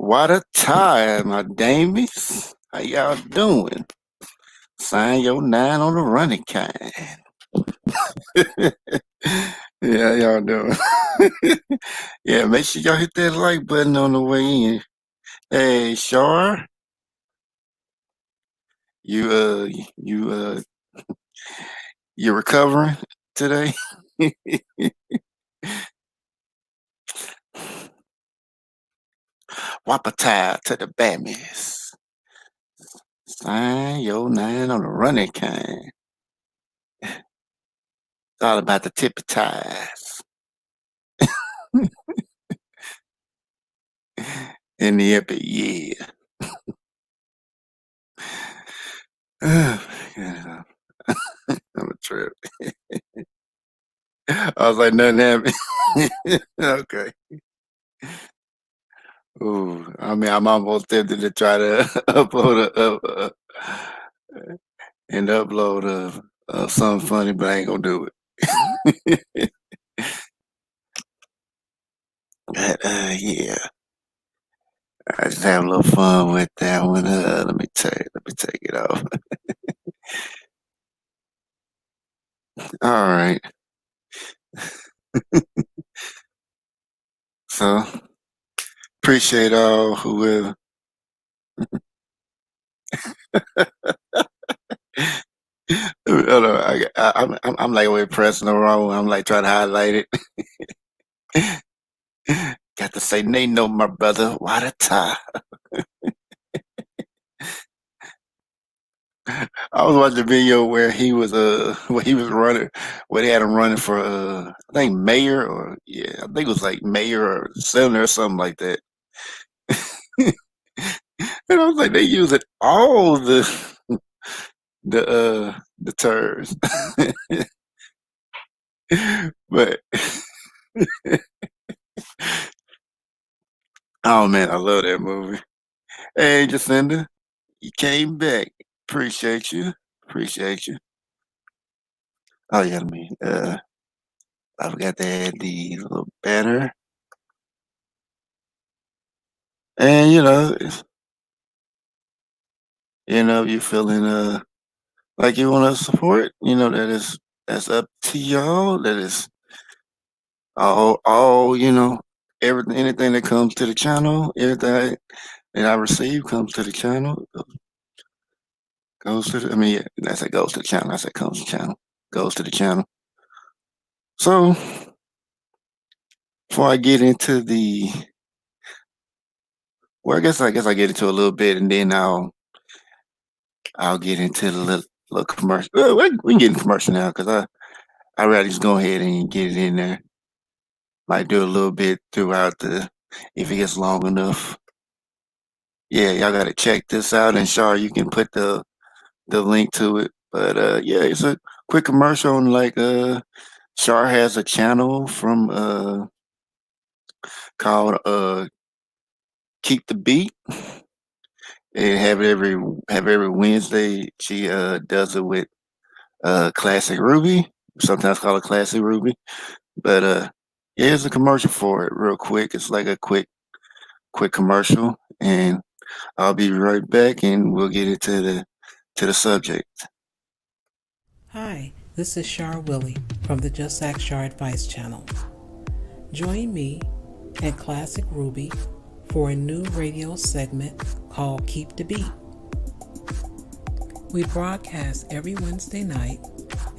What a time, my damies. How y'all doing? Sign your nine on the running kind. Yeah, y'all doing? Yeah, make sure y'all hit that like button on the way in. Hey, Shar, you you you recovering today? Wapata to the Bammies. Sign your nine on the running kind. It's all about the tippy ties in the epic, yeah. Yeah, I'm a trip. I was like, nothing happened. Okay. Ooh, I mean, I'm almost tempted to try to upload something funny, but I ain't gonna do it. But yeah, I just have a little fun with that one. Let me take it off. All right. So appreciate all whoever. Hold on, I'm like way pressing the wrong one. I'm like trying to highlight it. Got to say, they know my brother. What a time. I was watching a video where he was where he was running, where they had him running for I think mayor or yeah, I think it was like mayor or senator or something like that. And I was like, they using all the terms. But oh man, I love that movie. Hey Jacinda, you came back. Appreciate you. Appreciate you. Oh yeah, let me I forgot to add the little banner. And you feeling like you want to support, that's up to y'all. That is all everything, anything that comes to the channel, everything that I receive comes to the channel, goes to the, I mean, yeah, that's it goes to the channel. I said comes to the channel, goes to the channel. So before I get into well, I guess I get into a little bit, and then I'll get into the little commercial. Well, we can get in commercial now because I rather just go ahead and get it in there. Might do a little bit throughout if it gets long enough. Yeah, y'all gotta check this out, and Shar, you can put the link to it. But yeah, it's a quick commercial on like Shar has a channel from called Keep the Beat. And have every Wednesday. She does it with Classic Ruby, sometimes called a Classic Ruby. But here's a commercial for it, real quick. It's like a quick commercial, and I'll be right back, and we'll get into the subject. Hi, this is Shar Willie from the Just Ask Shar Advice channel. Join me and Classic Ruby for a new radio segment called Keep the Beat. We broadcast every Wednesday night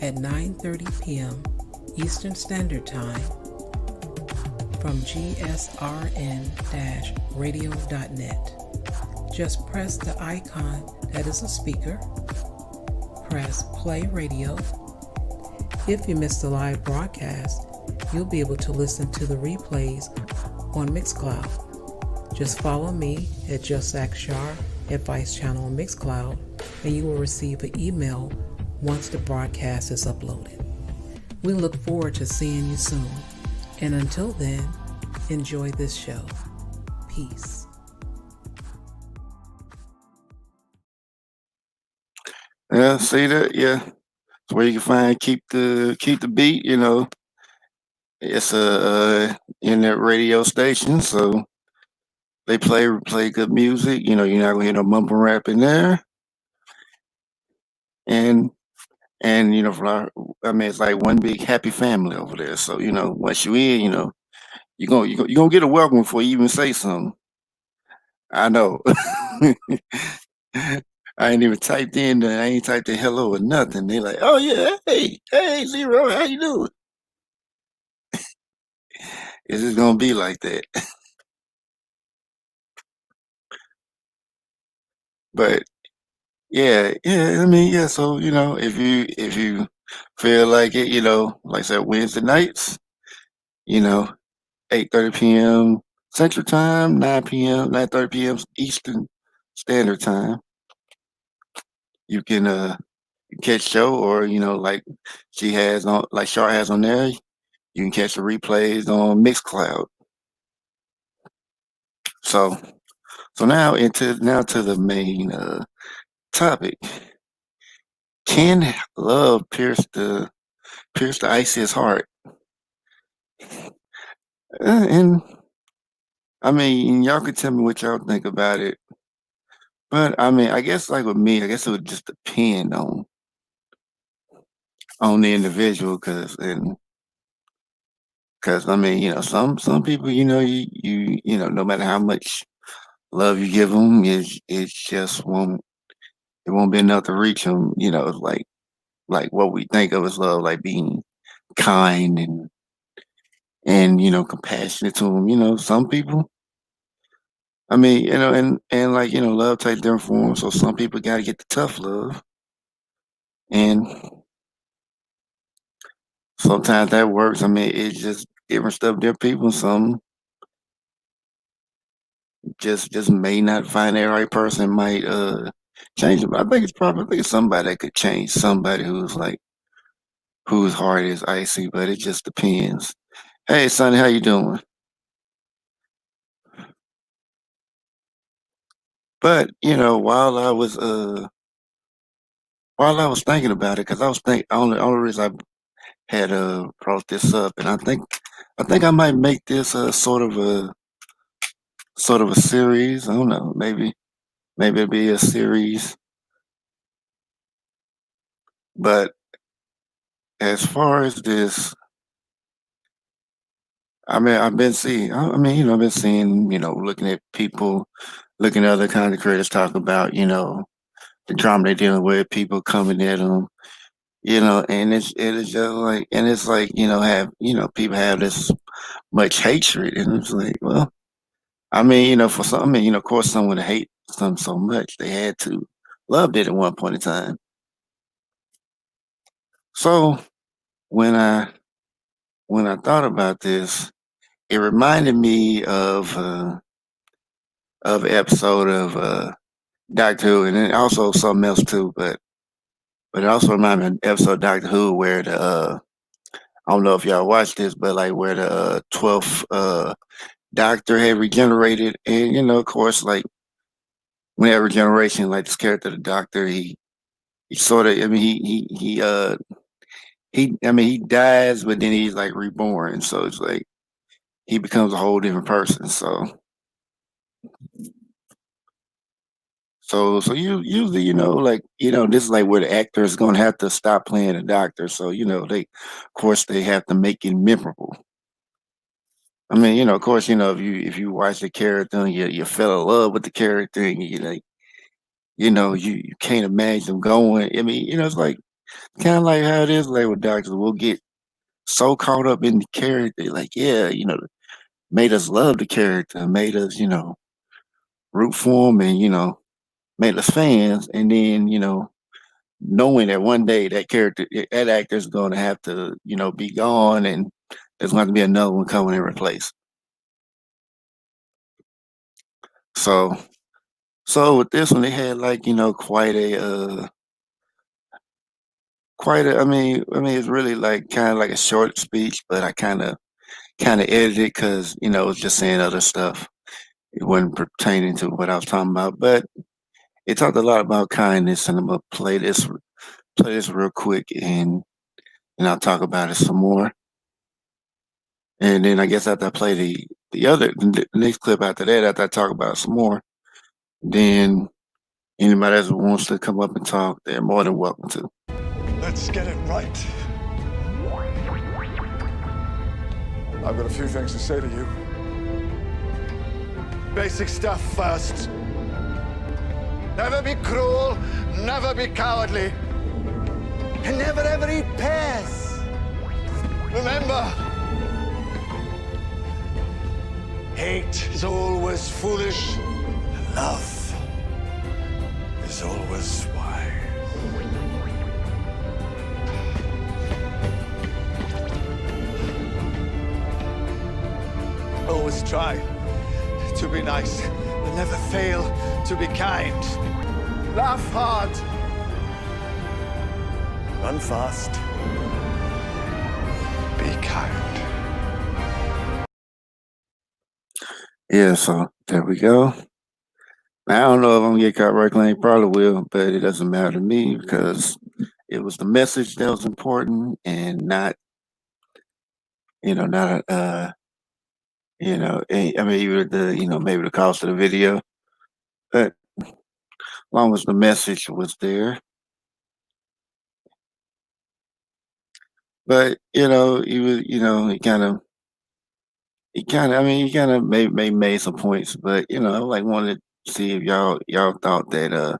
at 9:30 p.m. Eastern Standard Time from gsrn-radio.net. Just press the icon that is a speaker, press play radio. If you missed the live broadcast, you'll be able to listen to the replays on Mixcloud. Just follow me at Just Ask Shar Advice Channel on Mixcloud, and you will receive an email once the broadcast is uploaded. We look forward to seeing you soon, and until then, enjoy this show. Peace. Yeah, see that? Yeah, it's where you can find keep the beat. It's a internet radio station, so They play good music. You know, you're not gonna hear no mumble rap in there, and you know, I mean, it's like one big happy family over there. So you know, once you in, you know, you gonna get a welcome before you even say something. I know. I ain't even typed in. I ain't typed in hello or nothing. They like, oh yeah, hey, Zero, how you doing? It's just gonna be like that. But yeah. I mean, yeah. So you know, if you feel like it, you know, like I said, Wednesday nights, you know, 8:30 p.m. Central Time, 9 p.m., 9:30 p.m. Eastern Standard Time. You can catch show or you know like she has on like Char has on there. You can catch the replays on Mixcloud. So now to the main topic. Can love pierce the iciest heart? And I mean, y'all can tell me what y'all think about it. But I mean, I guess like with me, I guess it would just depend on the individual, because I mean, you know, some people, you know, you know, no matter how much love you give them, it just won't be enough to reach them. You know, it's like what we think of as love, like being kind and you know compassionate to them. You know, some people. I mean, you know, and like you know, love takes different forms. So some people got to get the tough love, and sometimes that works. I mean, it's just different stuff, different people. Some just may not find that right person. Might change them. I think it's somebody that could change somebody who's like whose heart is icy, but it just depends. Hey, Sonny, how you doing? But you know, while I was thinking about it, because I was think only reason I had brought this up, and I think I might make this sort of a series. I don't know, maybe it'll be a series. But as far as this, I mean, I've been seeing. I mean, you know, I've been seeing, you know, looking at people, looking at other kind of creators talk about, you know, the drama they're dealing with, people coming at them, you know, and it is just like, and it's like, you know, have you know, people have this much hatred, and it's like, well, I mean, you know, for some, I mean, you know, of course, someone hate something so much they had to loved it at one point in time. So when I when I thought about this, it reminded me of an episode of Doctor Who, and then also something else too. But it also reminded me of an episode of Doctor Who where the I don't know if y'all watched this, but like where the 12th Doctor had regenerated, and you know, of course, like when that regeneration, like this character, the Doctor, he sort of, I mean, I mean, he dies, but then he's like reborn, so it's like he becomes a whole different person. So you usually, you know, like you know, this is like where the actor is gonna have to stop playing the doctor. So you know, of course, they have to make it memorable. I mean, you know, of course, you know, if you watch the character and you fell in love with the character and you like, you know, you can't imagine going. I mean, you know, it's like kind of like how it is like with doctors. We'll get so caught up in the character, like, yeah, you know, made us love the character, made us, you know, root for him, and you know, made us fans, and then you know knowing that one day that actor is going to have to, you know, be gone, and there's going to be another one coming in replace. So, so with this one, they had like, you know, I mean, it's really like kind of like a short speech, but I kind of edited it because you know, it was just saying other stuff. It wasn't pertaining to what I was talking about, but it talked a lot about kindness, and I'm gonna play this real quick, and I'll talk about it some more. And then I guess after I play the next clip after that, after I talk about some more, then anybody else who wants to come up and talk, they're more than welcome to. Let's get it right. I've got a few things to say to you. Basic stuff first. Never be cruel, never be cowardly, and never ever eat pears. Remember, hate is always foolish, and love is always wise. Always try to be nice, but never fail to be kind. Laugh hard. Run fast. Be kind. Yeah, so there we go. Now, I don't know if I'm gonna get copyright claim, probably will, but it doesn't matter to me because it was the message that was important and not, not I mean, even maybe the cost of the video, but as long as the message was there. But I mean, he kind of made some points, but I like wanted to see if y'all thought that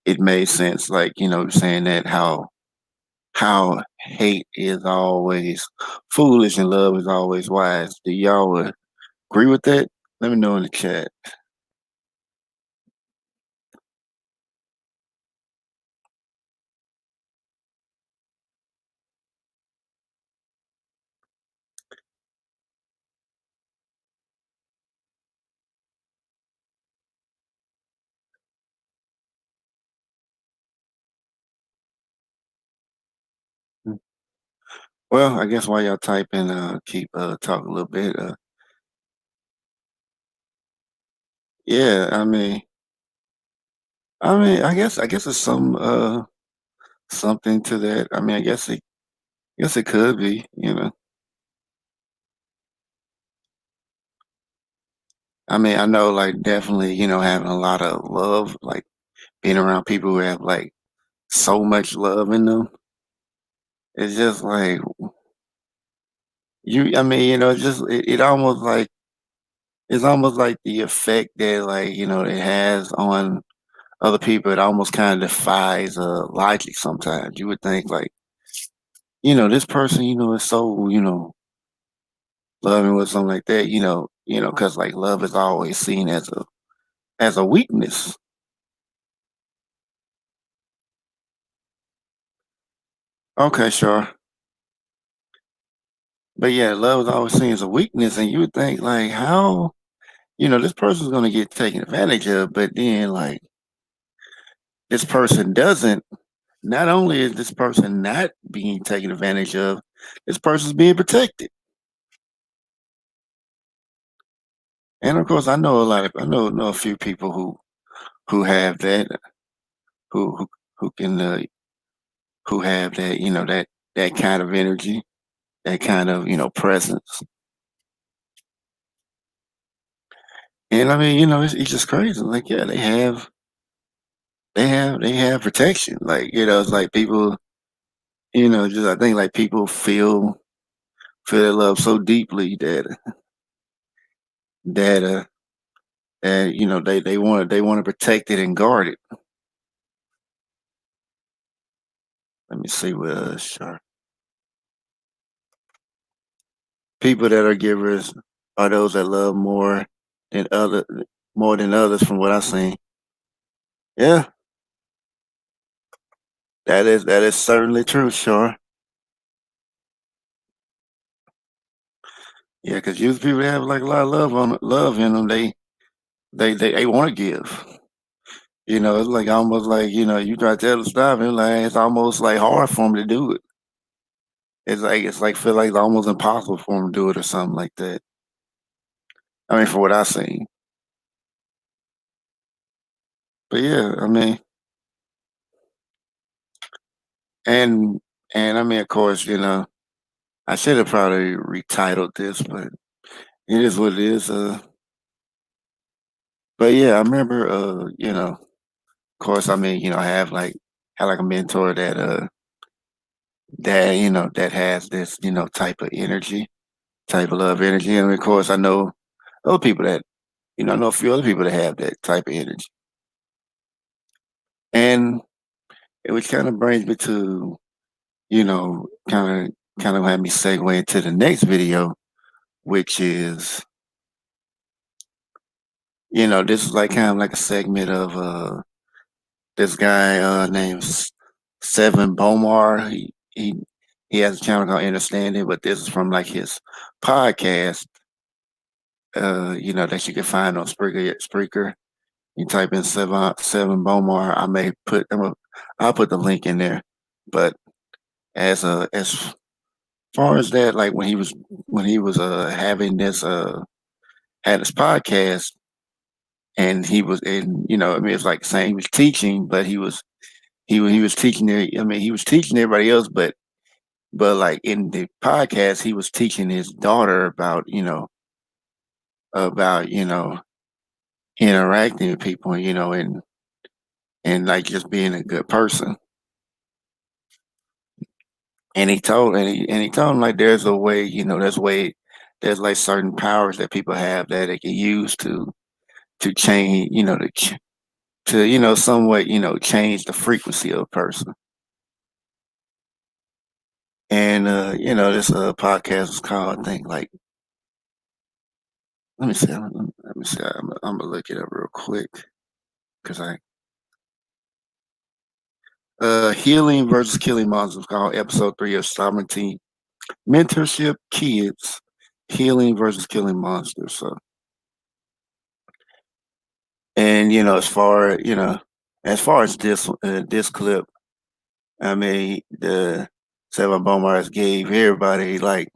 it made sense, like saying that how hate is always foolish and love is always wise. Do y'all agree with that? Let me know in the chat. Mm. Well, I guess while y'all typing, keep talk a little bit. Yeah, I guess it's something to that. I mean, I guess it could be. I mean, I know like definitely, having a lot of love, like being around people who have like so much love in them. It's just like I mean, it's almost like the effect that like, it has on other people. It almost kind of defies logic sometimes. You would think like, this person, is so, loving with something like that, because like love is always seen as a weakness. Okay, sure. But yeah, love is always seen as a weakness, and you would think like, how, this person's gonna get taken advantage of, but then like this person doesn't. Not only is this person not being taken advantage of, this person's being protected. And of course, I know a few people who have that, who can who have that, that kind of energy, that kind of presence. And I mean, it's just crazy. Like, yeah, they have protection. Like, it's like people, just I think like people feel their love so deeply that and they want to protect it and guard it. Let me see what sure. People that are givers are those that love than other more than others from what I've seen. Yeah, that is certainly true, sure. Yeah, because usually people that have like a lot of love in them, they want to give. It's like almost like, you try to tell them to stop, and like it's almost like hard for them to do it. It's like feel like it's almost impossible for them to do it or something like that. I mean, for what I've seen. But yeah, I mean, and and I mean, of course, I should have probably retitled this, but it is what it is. But yeah, I remember, of course, I mean, I have like a mentor that has this, type of energy, type of love energy. And of course, I know other people I know a few other people that have that type of energy. And it which kind of brings me to, kind of have me segue into the next video, which is, this is like kind of like a segment of this guy named Seven Bomar. He has a channel called Understanding, but this is from like his podcast, that you can find on Spreaker. You type in Seven Bomar. I'll put the link in there. But as far as that, like when he was having this had his podcast, and he was in, I mean, it's like saying he was teaching, but he was teaching he was teaching everybody else, but like in the podcast, he was teaching his daughter about, about, interacting with people, and like just being a good person. And he told him like there's a way, there's like certain powers that people have that they can use to change, to somewhat, change the frequency of a person. And this podcast is called, I think, like, let me see, I'm gonna look it up real quick because I healing versus killing monsters, called episode 3 of Sovereignty Mentorship Kids, healing versus killing monsters. So, and as far as this clip, I mean, the Seven Bomars gave everybody like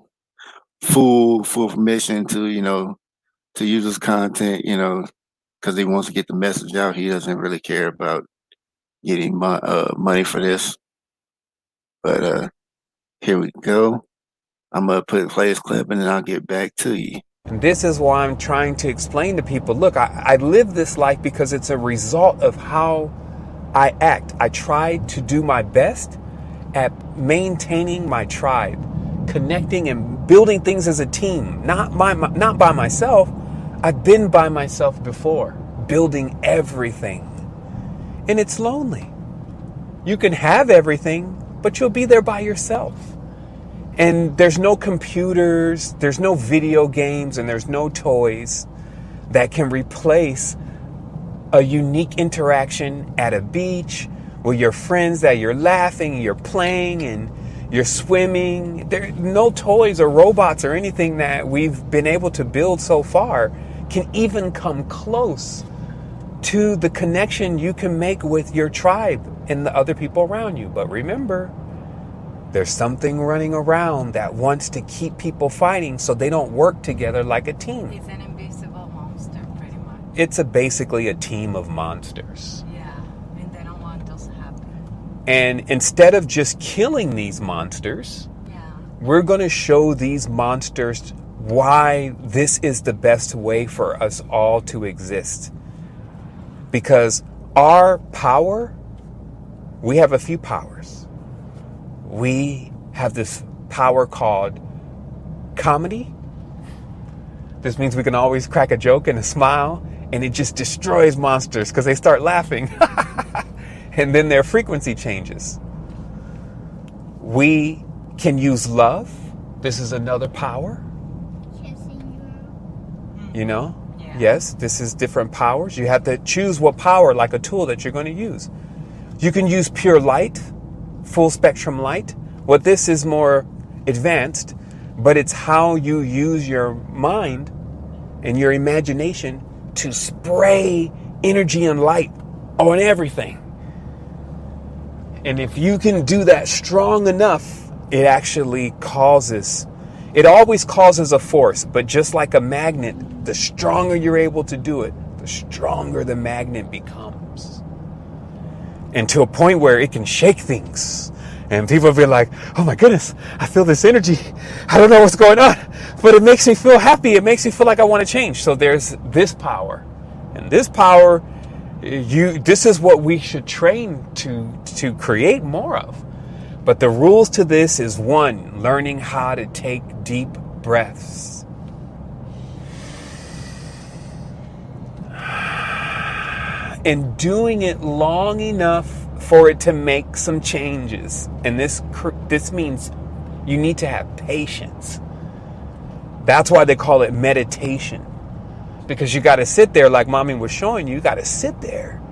full permission to use his content, because he wants to get the message out. He doesn't really care about getting money for this. But here we go. I'm gonna play this clip, and then I'll get back to you. And this is why I'm trying to explain to people, look, I live this life because it's a result of how I act. I try to do my best at maintaining my tribe, connecting and building things as a team, not by myself. I've been by myself before, building everything. And it's lonely. You can have everything, but you'll be there by yourself. And there's no computers, there's no video games, and there's no toys that can replace a unique interaction at a beach with your friends that you're laughing, you're playing, and you're swimming. There no toys or robots or anything that we've been able to build so far can even come close to the connection you can make with your tribe and the other people around you. But remember, there's something running around that wants to keep people fighting so they don't work together like a team. It's an invisible monster, pretty much. It's basically a team of monsters. Yeah, and they don't want those to happen. And instead of just killing these monsters, we're going to show these monsters why this is the best way for us all to exist. Because our power, we have a few powers. We have this power called comedy. This means we can always crack a joke and a smile, and it just destroys monsters because they start laughing. And then their frequency changes. We can use love. This is another power. You know? Yeah. Yes, this is different powers. You have to choose what power, like a tool, that you're going to use. You can use pure light, full spectrum light. Well, this is more advanced, but it's how you use your mind and your imagination to spray energy and light on everything. And if you can do that strong enough, it always causes a force, but just like a magnet, the stronger you're able to do it, the stronger the magnet becomes. And to a point where it can shake things And people be like, oh my goodness, I feel this energy. I don't know what's going on, but it makes me feel happy. It makes me feel like I want to change. So there's this power. And this power, this is what we should train to create more of. But the rules to this is one, learning how to take deep breaths. And doing it long enough for it to make some changes. And this means you need to have patience. That's why they call it meditation. Because you got to sit there, like mommy was showing you, got to sit there.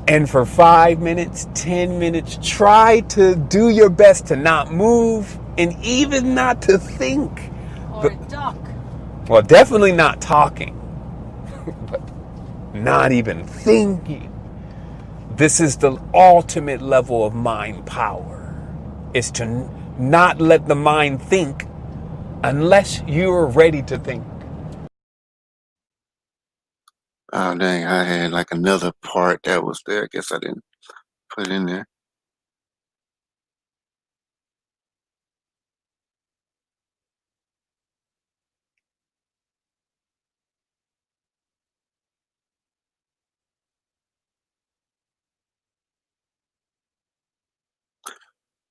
And for 5 minutes, 10 minutes, try to do your best to not move and even not to think. Or talk. Well, definitely not talking, but not even thinking. This is the ultimate level of mind power, is to not let the mind think unless you're ready to think. Oh dang, I had like another part that was there. I guess I didn't put in there.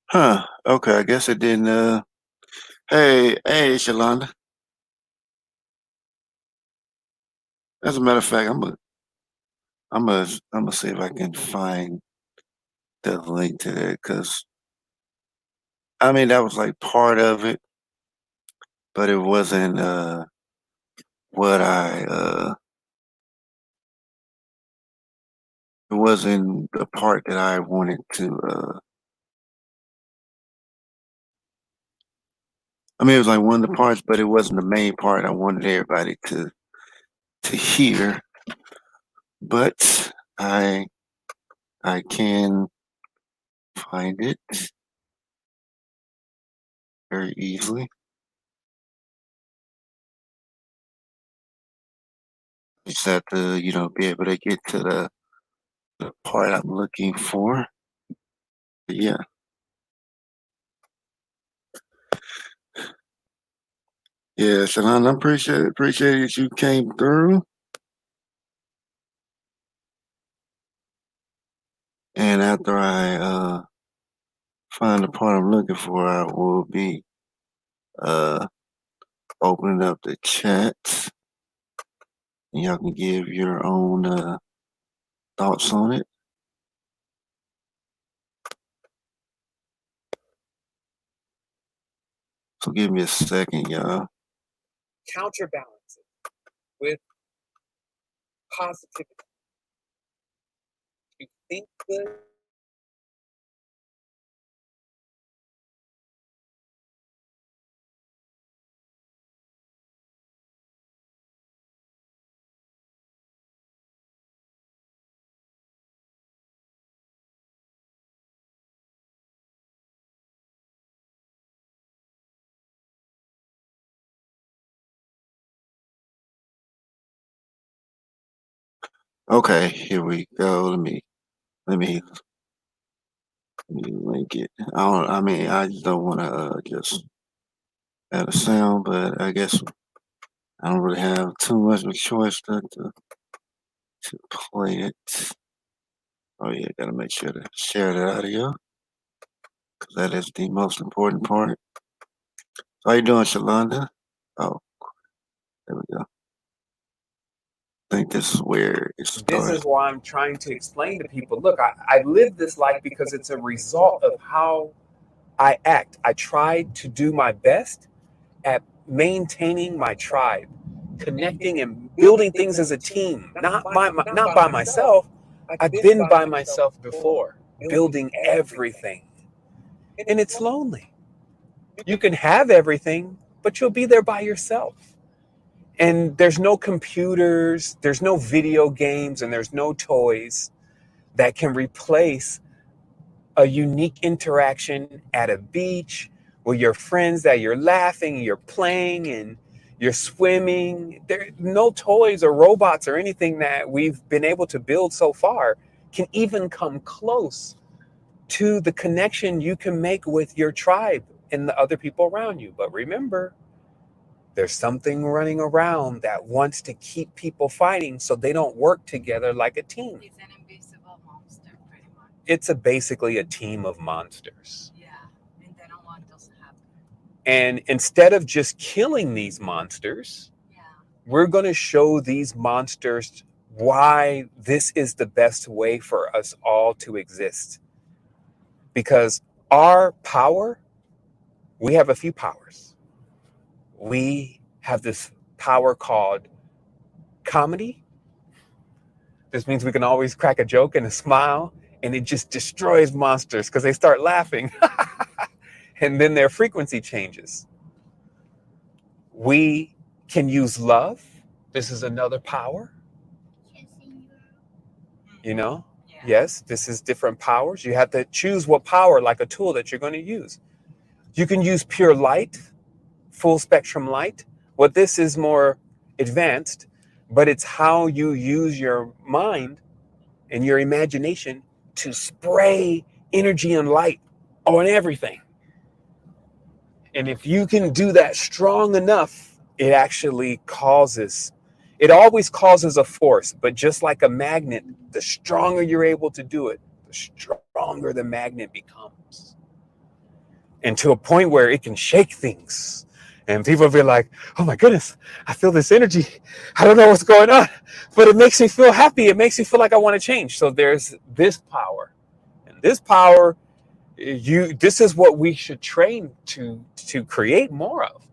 Huh. Okay, I guess it didn't hey, Shalonda. As a matter of fact, I'm gonna see if I can find the link to that because I mean that was like part of it, but it wasn't what it wasn't the part that I wanted to I mean it was like one of the parts, but it wasn't the main part I wanted everybody to hear. But I can find it very easily. Just have to, be able to get to the part I'm looking for. But yeah. Yeah, Shalon, I appreciate that you came through. And after I find the part I'm looking for, I will be uh opening up the chat. And y'all can give your own thoughts on it. So give me a second, y'all. Counterbalance it with positivity. You think good. Okay, here we go. Let me link it. I mean I just don't wanna just add a sound, but I guess I don't really have too much of a choice to play it. Oh yeah, gotta make sure to share the audio because that is the most important part. How you doing, Shalonda? Oh, there we go. I think this is where it This started. is why I'm trying to explain to people, look, I live this life because it's a result of how I act. I try to do my best at maintaining my tribe, connecting and building things as a team, not by myself. I've been by myself before, building everything. And it's lonely. You can have everything, but you'll be there by yourself. And there's no computers, there's no video games, and there's no toys that can replace a unique interaction at a beach with your friends that you're laughing, you're playing, and you're swimming. There no toys or robots or anything that we've been able to build so far can even come close to the connection you can make with your tribe and the other people around you. But remember, there's something running around that wants to keep people fighting so they don't work together like a team. It's an invisible monster, pretty much. Basically a team of monsters. Yeah, and they don't want this to happen. And instead of just killing these monsters, Yeah, we're going to show these monsters why this is the best way for us all to exist. Because our power, we have a few powers. We have this power called comedy. This means we can always crack a joke and a smile, and it just destroys monsters because they start laughing. And then their frequency changes. We can use love. This is another power, you know? yeah. Yes, this is different powers. You have to choose what power, like a tool that you're going to use. You can use pure light, full spectrum light. What this is more advanced, but it's how you use your mind and your imagination to spray energy and light on everything. And if you can do that strong enough, it always causes a force, but just like a magnet, the stronger you're able to do it, the stronger the magnet becomes. And to a point where it can shake things. And people will be like, oh my goodness, I feel this energy. I don't know what's going on, but it makes me feel happy. It makes me feel like I want to change. So there's this power. And this power, this is what we should train to create more of.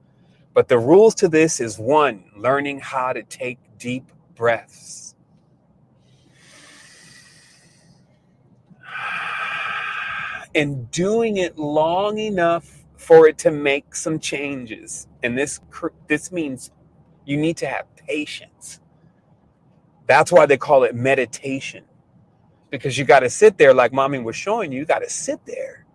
But the rules to this is one, learning how to take deep breaths. And doing it long enough for it to make some changes. And this means you need to have patience. That's why they call it meditation. Because you got to sit there, like mommy was showing you, got to sit there.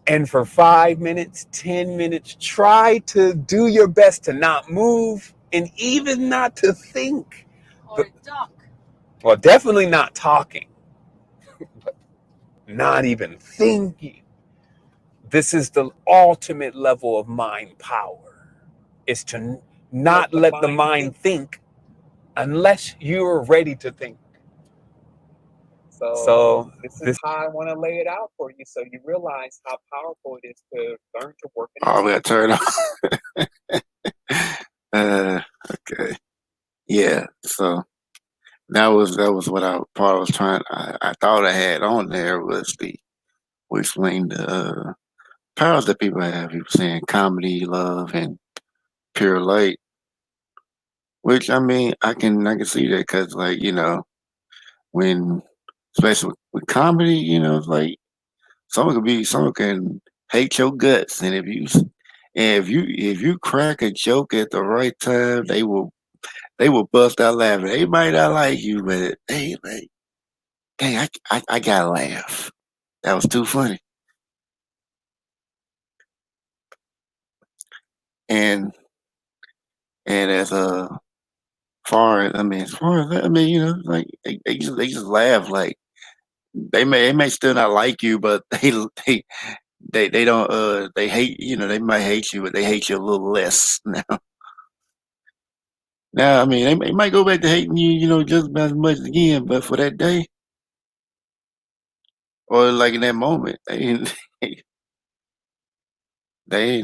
And for 5 minutes, 10 minutes, try to do your best to not move and even not to think. Or talk. Well, definitely not talking, but not even thinking. This is the ultimate level of mind power, is to not let the mind think unless you're ready to think. So this is how I want to lay it out for you so you realize how powerful it is to learn to work in Oh, we this. got turned off. Okay. Yeah. So that was what I part I was trying. I thought I had on there was we explained the powers that people have. He was saying comedy, love, and pure light. Which I mean, I can see that because like when especially with comedy, it's like someone can hate your guts, and if you crack a joke at the right time, they will bust out laughing. They might not like you, but they like, dang, I gotta laugh. That was too funny. And and as far as that, like they just laugh like they may still not like you, but they they don't they hate they might hate you, but they hate you a little less now. Now I mean they might go back to hating you, just about as much again, but for that day or like in that moment, they ain't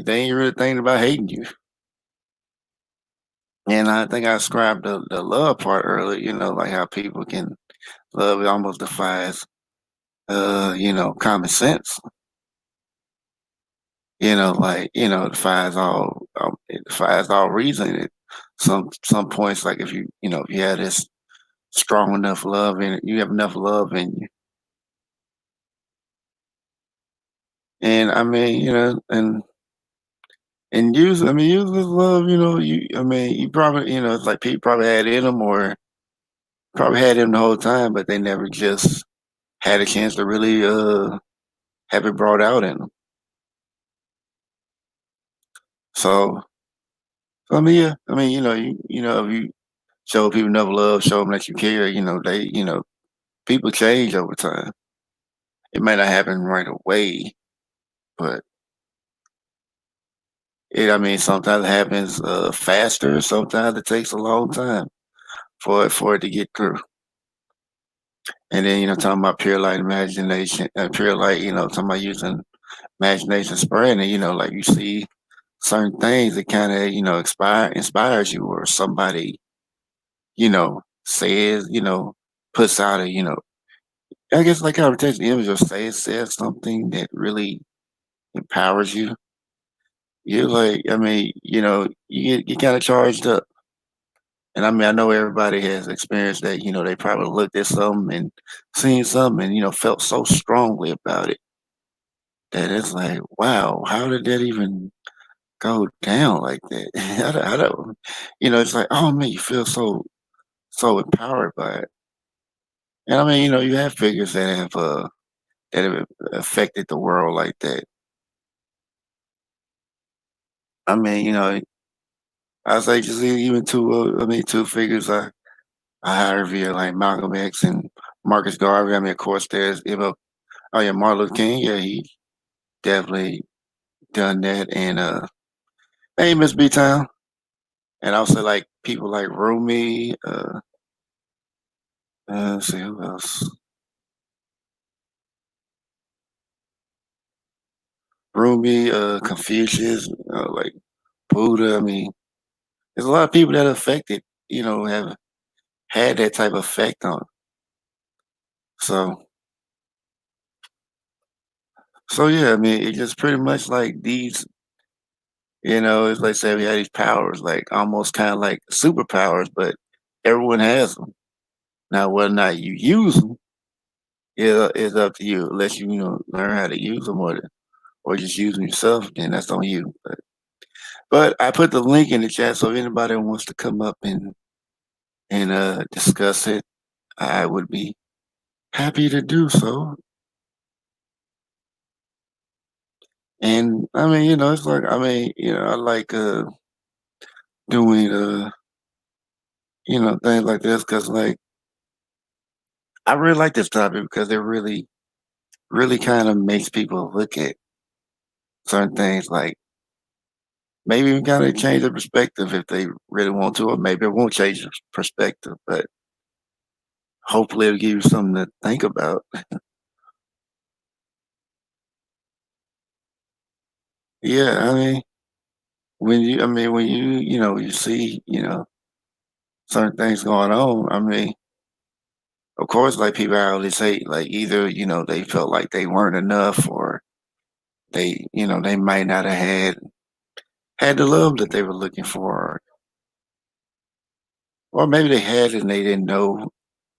really thinking about hating you. And I think I described the love part earlier, like how people can love it almost defies common sense. Like, it defies all reason. Some points, like if you have this strong enough love in it, you have enough love in you. And I mean, and use this love, you probably, it's like people probably had in them or probably had him the whole time, but they never just had a chance to really have it brought out in them. So, I mean, yeah, I mean, if you show people enough love, show them that you care, people change over time. it may not happen right away, but I mean, sometimes it happens faster. Sometimes it takes a long time for it to get through. And then talking about pure light imagination, pure light. Talking about using imagination, spreading it. Like you see certain things that kind of inspires you, or somebody says puts out a I guess like how it takes the image or says something that really empowers you. You're like, I mean, you get kind of charged up. And I mean, I know everybody has experienced that. They probably looked at something and seen something and felt so strongly about it that it's like, wow, how did that even go down like that? I don't, it's like, oh man, you feel so empowered by it. And I mean, you have figures that have affected the world like that. I mean, I say just even two. I mean, two figures I highly revere like Malcolm X and Marcus Garvey. I mean, of course, there's oh yeah, Martin Luther King. Yeah, he definitely done that. And hey, Miss B Town. And also like people like Rumi. Let's see who else. Rumi, Confucius, like Buddha. I mean, there's a lot of people that are affected. Have had that type of effect on. So so yeah, I mean, it just pretty much like these. It's like say we have these powers, like almost kind of like superpowers, but everyone has them. Now, whether or not you use them is up to you. Unless you learn how to use them, or just use them yourself, then that's on you. But I put the link in the chat, so if anybody wants to come up and discuss it, I would be happy to do so. And I mean, it's like I mean, I like doing things like this because like I really like this topic because it really kind of makes people look at certain things like maybe even kind of change their perspective if they really want to, or maybe it won't change your perspective, but hopefully it'll give you something to think about. Yeah, I mean, when you see, certain things going on, I mean, of course, like people always say, like either, they felt like they weren't enough or they might not have had the love that they were looking for, or maybe they had it and they didn't know.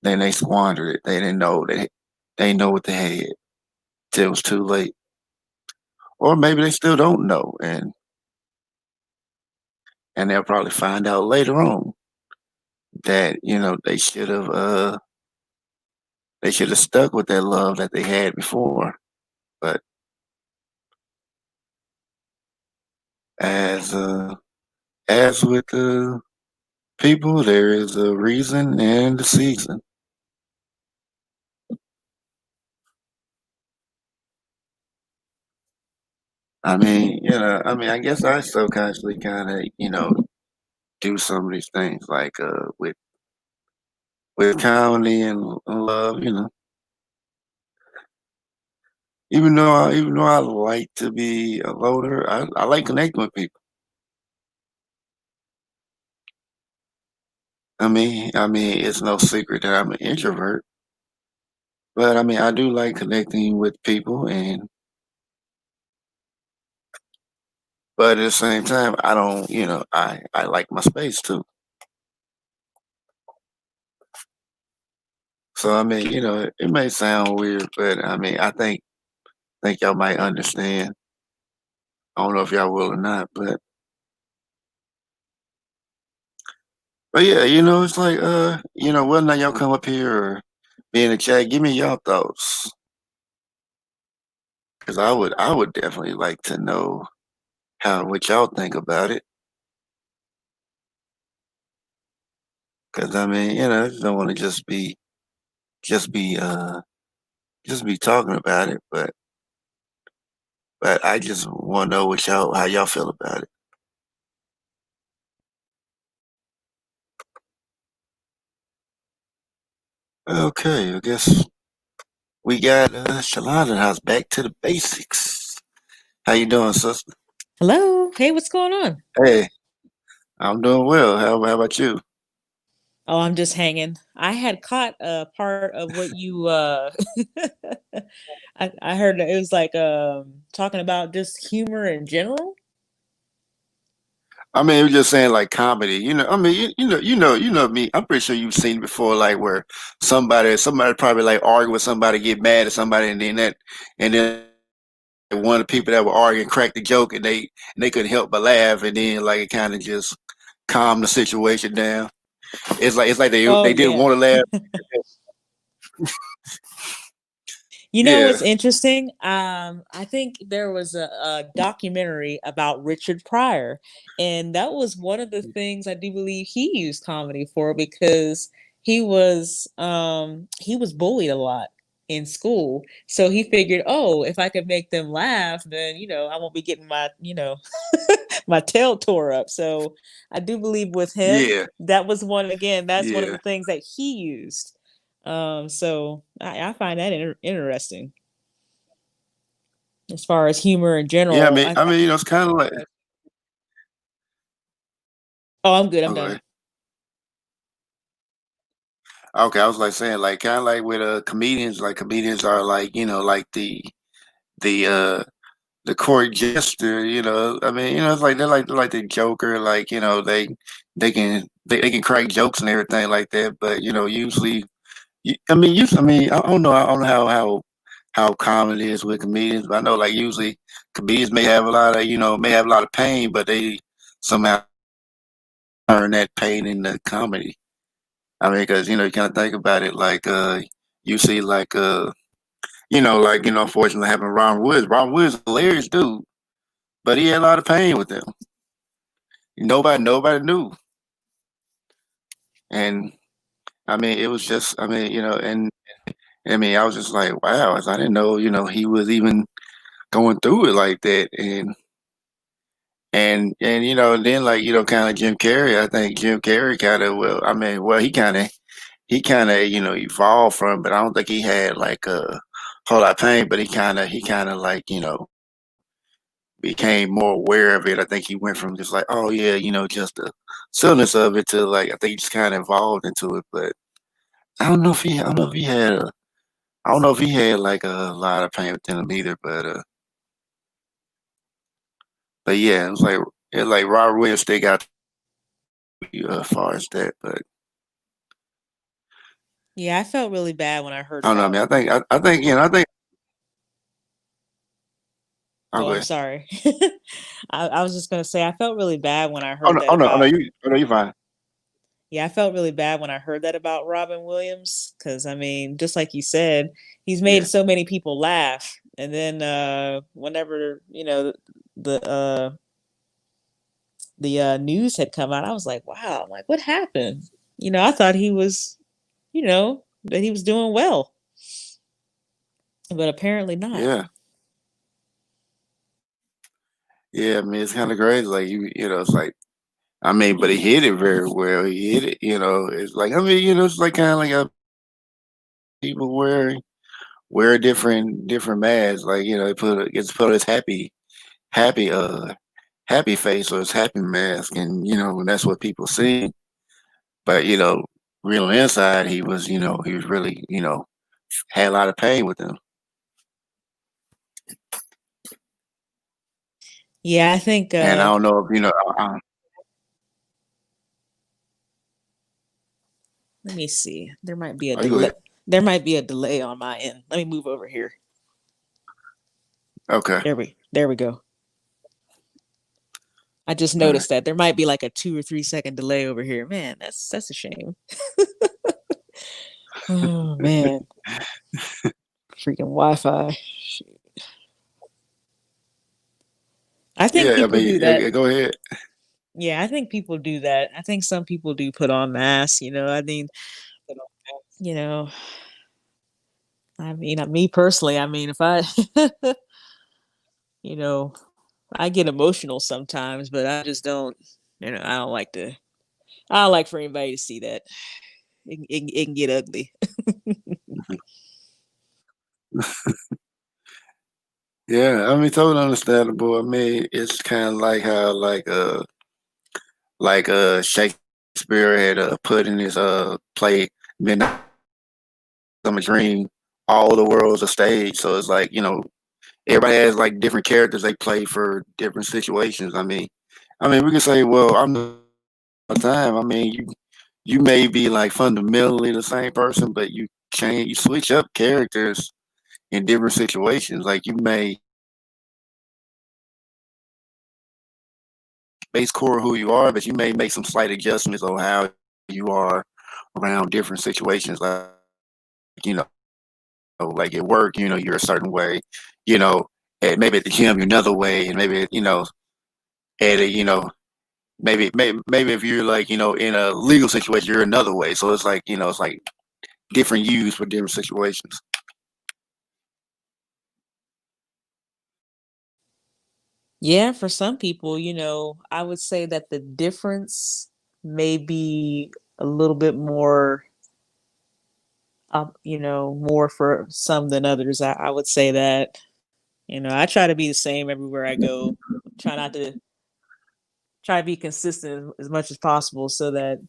Then they squandered it. They didn't know they didn't know what they had till it was too late. Or maybe they still don't know, and they'll probably find out later on that they should have stuck with that love that they had before. But as uh, as with people, there is a reason and a season. I mean, I guess I subconsciously kind of do some of these things like with comedy and love. Even though I like to be a loner, I like connecting with people. I mean, it's no secret that I'm an introvert, but I mean, I do like connecting with people, and but at the same time, I don't, I like my space too. So I mean, it may sound weird, but I mean, I think y'all might understand. I don't know if y'all will or not, but yeah, it's like whether or not y'all come up here or be in the chat, give me y'all thoughts. Because I would definitely like to know what y'all think about it. Because I mean, I just don't want to just be just be talking about it, but I just want to know what y'all how y'all feel about it. Okay, I guess we got Shalonda House back to the basics. How you doing, sister? Hello. Hey, what's going on? Hey, I'm doing well. How about you? Oh, I'm just hanging. I had caught a part of what you I heard that it was like talking about just humor in general. I mean, it was just saying like comedy. I mean, you know me. I'm pretty sure you've seen it before, like where somebody probably like argue with somebody, get mad at somebody, and then one of the people that were arguing cracked the joke, and they couldn't help but laugh, and then like it kind of just calmed the situation down. It's like Oh they didn't yeah. want to laugh. You know Yeah, what's interesting? I think there was a documentary about Richard Pryor, and that was one of the things I do believe he used comedy for because he was bullied a lot in school. So he figured, oh, if I could make them laugh, then I won't be getting my my tail tore up. So I do believe with him, yeah, that was one again. That's one of the yeah, things that he used. So I find that interesting as far as humor in yeah. I general. mean, I mean, it's kind of like Oh, I'm good. I'm done. okay, okay. I was like saying like kind of like with comedians, like comedians are like like the the court jester. I mean, it's like they're like the Joker. Like they can crack jokes and everything like that. But usually, I mean, I don't know how common it is with comedians, but I know like usually comedians may have a lot of may have a lot of pain, but they somehow turn that pain into comedy. I mean, because you kind of think about it, like you see like like unfortunately happened to Ron Woods. Ron Woods, is a hilarious dude, but he had a lot of pain with them. Nobody knew, and I mean, it was just, I mean, and I mean, I was just like, wow, I didn't know, he was even going through it like that, and then like kind of Jim Carrey. I think Jim Carrey kind of I mean, well, he kind of evolved from, but I don't think he had like a whole lot of pain, but he kind of like became more aware of it. I think he went from just like, oh yeah, just the silliness of it to like I think he just kind of evolved into it. But I don't know if he had I don't know if he had like a lot of pain within him either. But yeah, it was like Robert Williams stick out to you as far as that. But Yeah, I felt really bad when I heard I don't know. I about. mean, I think I think I'll Oh, go I'm ahead. sorry. I was just gonna say I felt really bad when I Oh heard no, that oh no, oh no, about. you fine. Yeah, I felt really bad when I heard that about Robin Williams because I mean, just like you said, he's made Yeah, so many people laugh, and then whenever the news had come out, I was like, wow, I'm like, what happened? I thought he was, that he was doing well, but apparently not. yeah, yeah. I mean, it's kind of crazy. Like it's like I mean, but he hit it very well. He hit it. It's like I mean, it's like kind of like people wear different masks. Like they put his happy face or his happy mask, and that's what people see. But real inside, he was really had a lot of pain with him. Yeah, I think. And I don't know if Let me see. There might be a oh, you go delay. ahead. There might be a delay on my end. Let me move over here. Okay, There we go. I just all right. noticed that there might be like a 2 or 3 second delay over here. Man, that's a shame. Oh man, freaking Wi-Fi. I think Yeah, I people mean, do that. go ahead. Yeah, I think people do that. I think some people do put on masks. I mean, you know, I mean, me personally, I mean, if I, you know, I get emotional sometimes, but I just don't, I don't like to, I don't like for anybody to see that. It can get ugly. Yeah, I mean, totally understandable. I mean, it's kind of like how Shakespeare had put in his play Midnight Summer Dream, all the world's a stage. So it's like, everybody has like different characters they play for different situations. I mean, we can say, well, I'm the time. I mean, you may be like fundamentally the same person, but you switch up characters in different situations. Like you may base core who you are, but you may make some slight adjustments on how you are around different situations. You know, like at work, you're a certain way. You know, maybe at the gym you're another way, and maybe at a maybe if you're like in a legal situation you're another way. So it's like different use for different situations. Yeah, for some people, I would say that the difference may be a little bit more, more for some than others. I would say that, I try to be the same everywhere I go. Try not to try to be consistent as much as possible so that,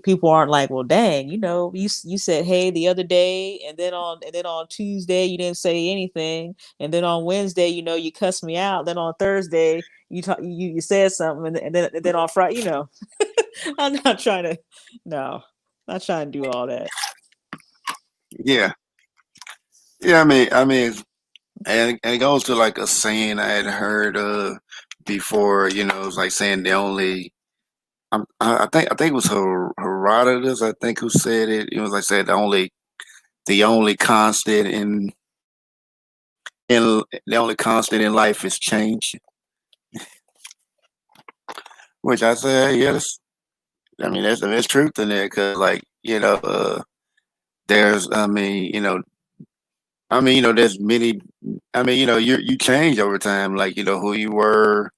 people aren't like, well, dang, you said hey the other day, and then on Tuesday you didn't say anything, and then on Wednesday, you cussed me out. Then on Thursday you said something, and then on Friday, I'm not trying to, no, not trying to do all that. Yeah, yeah. I mean, and it goes to like a saying I had heard before. It's like saying the only. I think it was Herodotus. I think who said it. It was like said the only constant in the only constant in life is change. Which I say, yeah, I mean, there's truth in there because, like, there's, there's many. I mean, you change over time. Like, who you were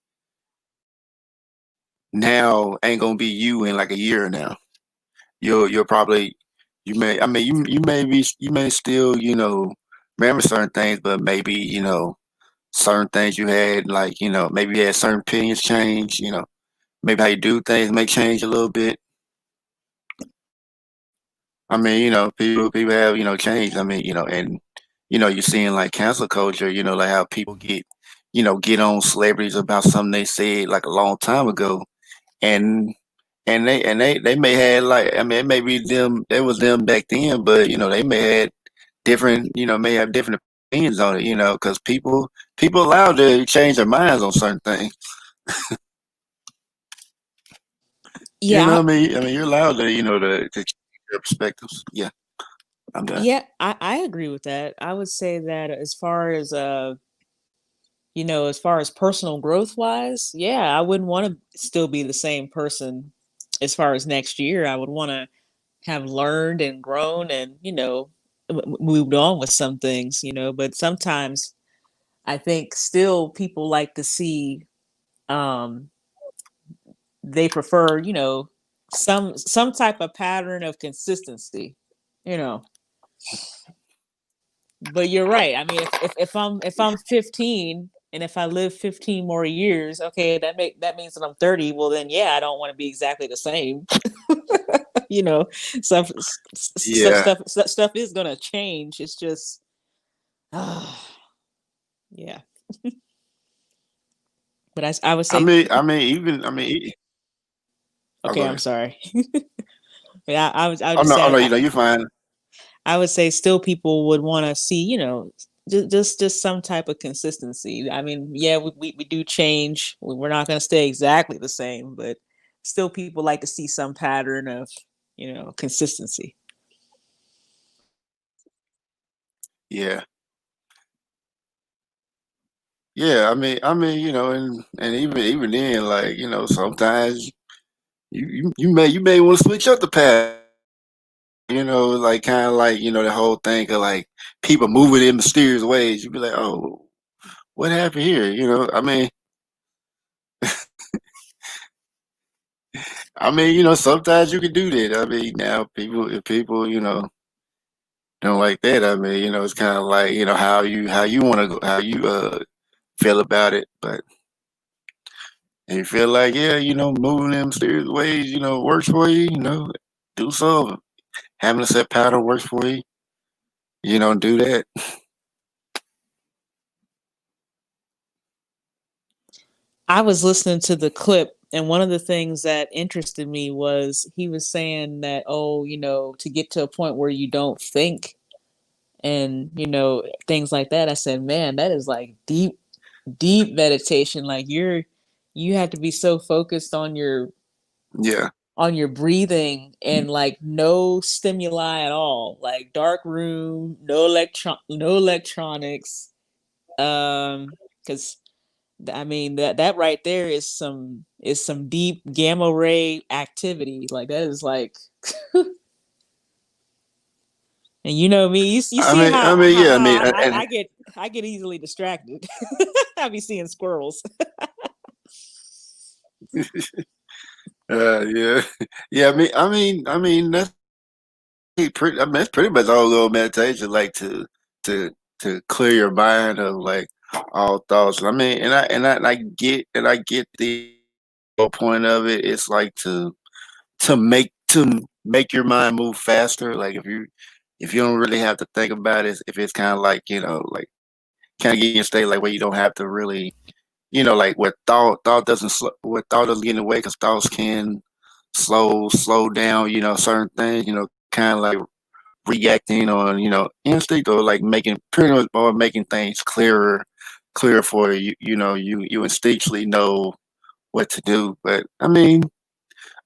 now ain't gonna be you in like a year now. You'll probably you may. I mean, you may still remember certain things, but maybe certain things you had like maybe you had certain opinions change. Maybe how you do things may change a little bit. I mean, people have, changed. I mean, and you're seeing like cancel culture, like how people get on celebrities about something they said like a long time ago. And they may have like I mean it may be them it was them back then, but they may have different opinions on it, because people allowed to change their minds on certain things. You Yeah, know what I mean? I mean you're allowed to, to change your perspectives. Yeah, I'm done. yeah, I agree with that. I would say that as far as personal growth wise, yeah, I wouldn't want to still be the same person as far as next year. I would want to have learned and grown and, moved on with some things, but sometimes I think still people like to see, um they prefer, some type of pattern of consistency, you know. But you're right. I mean, if I'm 15 and if I live 15 more years, okay, that means that I'm 30. Well, then yeah, I don't want to be exactly the same. you know, stuff Yeah. stuff is gonna change. It's just, yeah. But I would say, Oh, okay, go I'm ahead. sorry. Yeah, I would Oh just no, oh say no, you're fine. I would say still people would want to see, just some type of consistency. I mean, yeah, we do change. We're not going to stay exactly the same, but still people like to see some pattern of, consistency. Yeah. Yeah, and even then, like, sometimes you may want to switch up the path like kind of like the whole thing of like people moving in mysterious ways. You'd be like, oh, what happened here? Sometimes you can do that. I mean, now people, if people, don't like that. I mean, it's kind of like how you want to go, how you feel about it. But if you feel like yeah, moving in mysterious ways, works for you, do so. Having a set pattern works for you. Do that. I was listening to the clip, and one of the things that interested me was he was saying that, oh, to get to a point where you don't think and, things like that. I said, man, that is like deep, deep meditation. Like you have to be so focused Yeah. on your breathing and like no stimuli at all, like dark room, no electronics. Because I mean that right there is some deep gamma ray activity. Like that is like, and you know me, you see Yeah. how I get easily distracted. I be seeing squirrels. Yeah, yeah. That's pretty. I mean, that's pretty much all little meditation, like to clear your mind of like all thoughts. I mean, and I get the whole point of it. It's like to make your mind move faster. Like if you don't really have to think about it, if it's kind of like like kind of get in a state like where you don't have to really like where thought doesn't get in the way because thoughts can slow down, certain things, kind of like reacting on, instinct or like making pretty much or making things clearer for you. You instinctually know what to do. But I mean,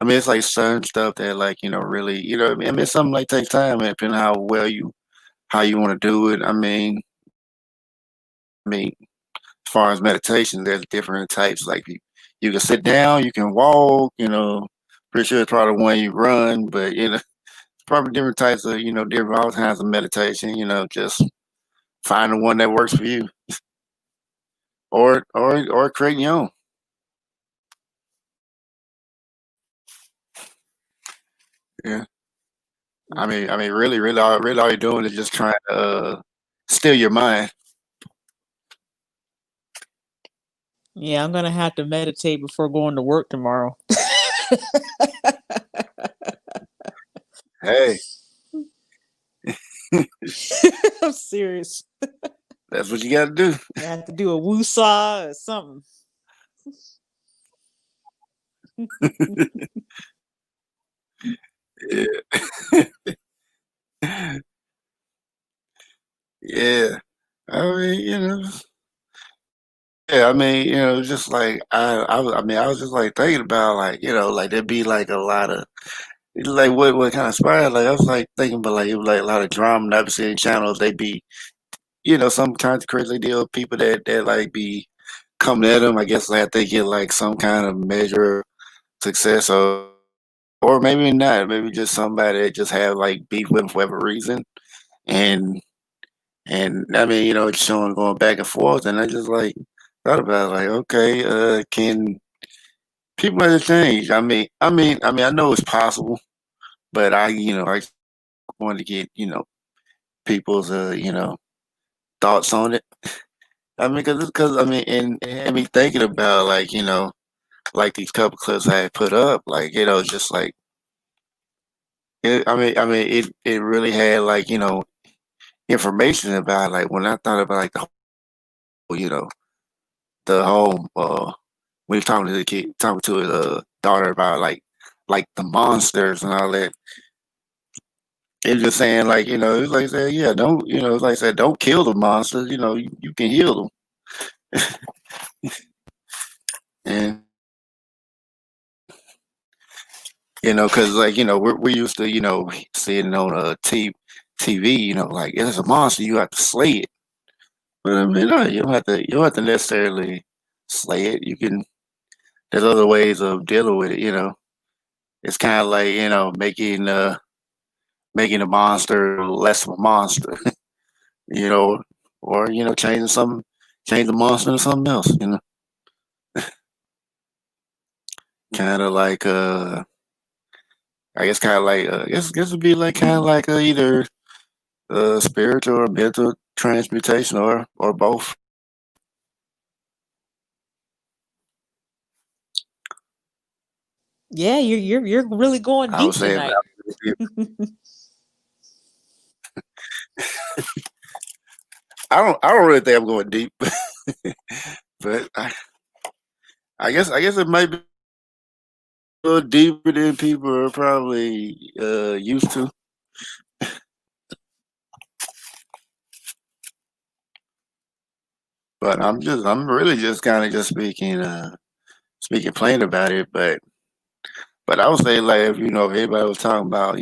it's like certain stuff that like, really, what I mean, it's something like takes time and depending on how you want to do it. I mean, as far as meditation, there's different types. Like you can sit down, you can walk. Pretty sure it's probably one you run, but probably different types of different all kinds of meditation. Just find the one that works for you, or create your own. Yeah, really, all you're doing is just trying to still your mind. Yeah, I'm gonna have to meditate before going to work tomorrow. Hey, I'm serious. that's what you got to do. I have to do a woo-saw or something. Yeah, yeah. I mean, yeah, just like I was just like thinking about like, like there'd be like a lot of like what kind of inspired. Like I was like thinking about like it was like a lot of drama and I've seen channels. They be some kinds of crazy deal people that like be coming at them. I guess like they get like some kind of measure of success or maybe not. Maybe just somebody that just have like beef with them for whatever reason. And I mean, it's showing going back and forth. And I just like thought about it, like, okay, can people ever change? I know it's possible, but I want to get people's thoughts on it. I mean, because I mean, and it had me thinking about like like these couple clips I had put up, like just like it really had like information about like when I thought about like you know the whole when he's talking to the kid, talking to his daughter about like the monsters and all that. It was just saying like it's like saying yeah, don't it's like I said don't kill the monsters. You can heal them. And because like we're used to seeing it on TV. Like if it's a monster, you have to slay it. But I mean, no, you don't have to necessarily slay it. You can. There's other ways of dealing with it. It's kind of like making making a monster less of a monster, you know, or change the monster into something else, kind of like I guess kind of like I guess it'd be like kind of like either spiritual or mental transmutation or both. Yeah, you're really going I would deep say tonight. I don't really think I'm going deep, but I guess it might be a little deeper than people are probably used to. But I'm really just kind of just speaking plain about it. But I would say like if if anybody was talking about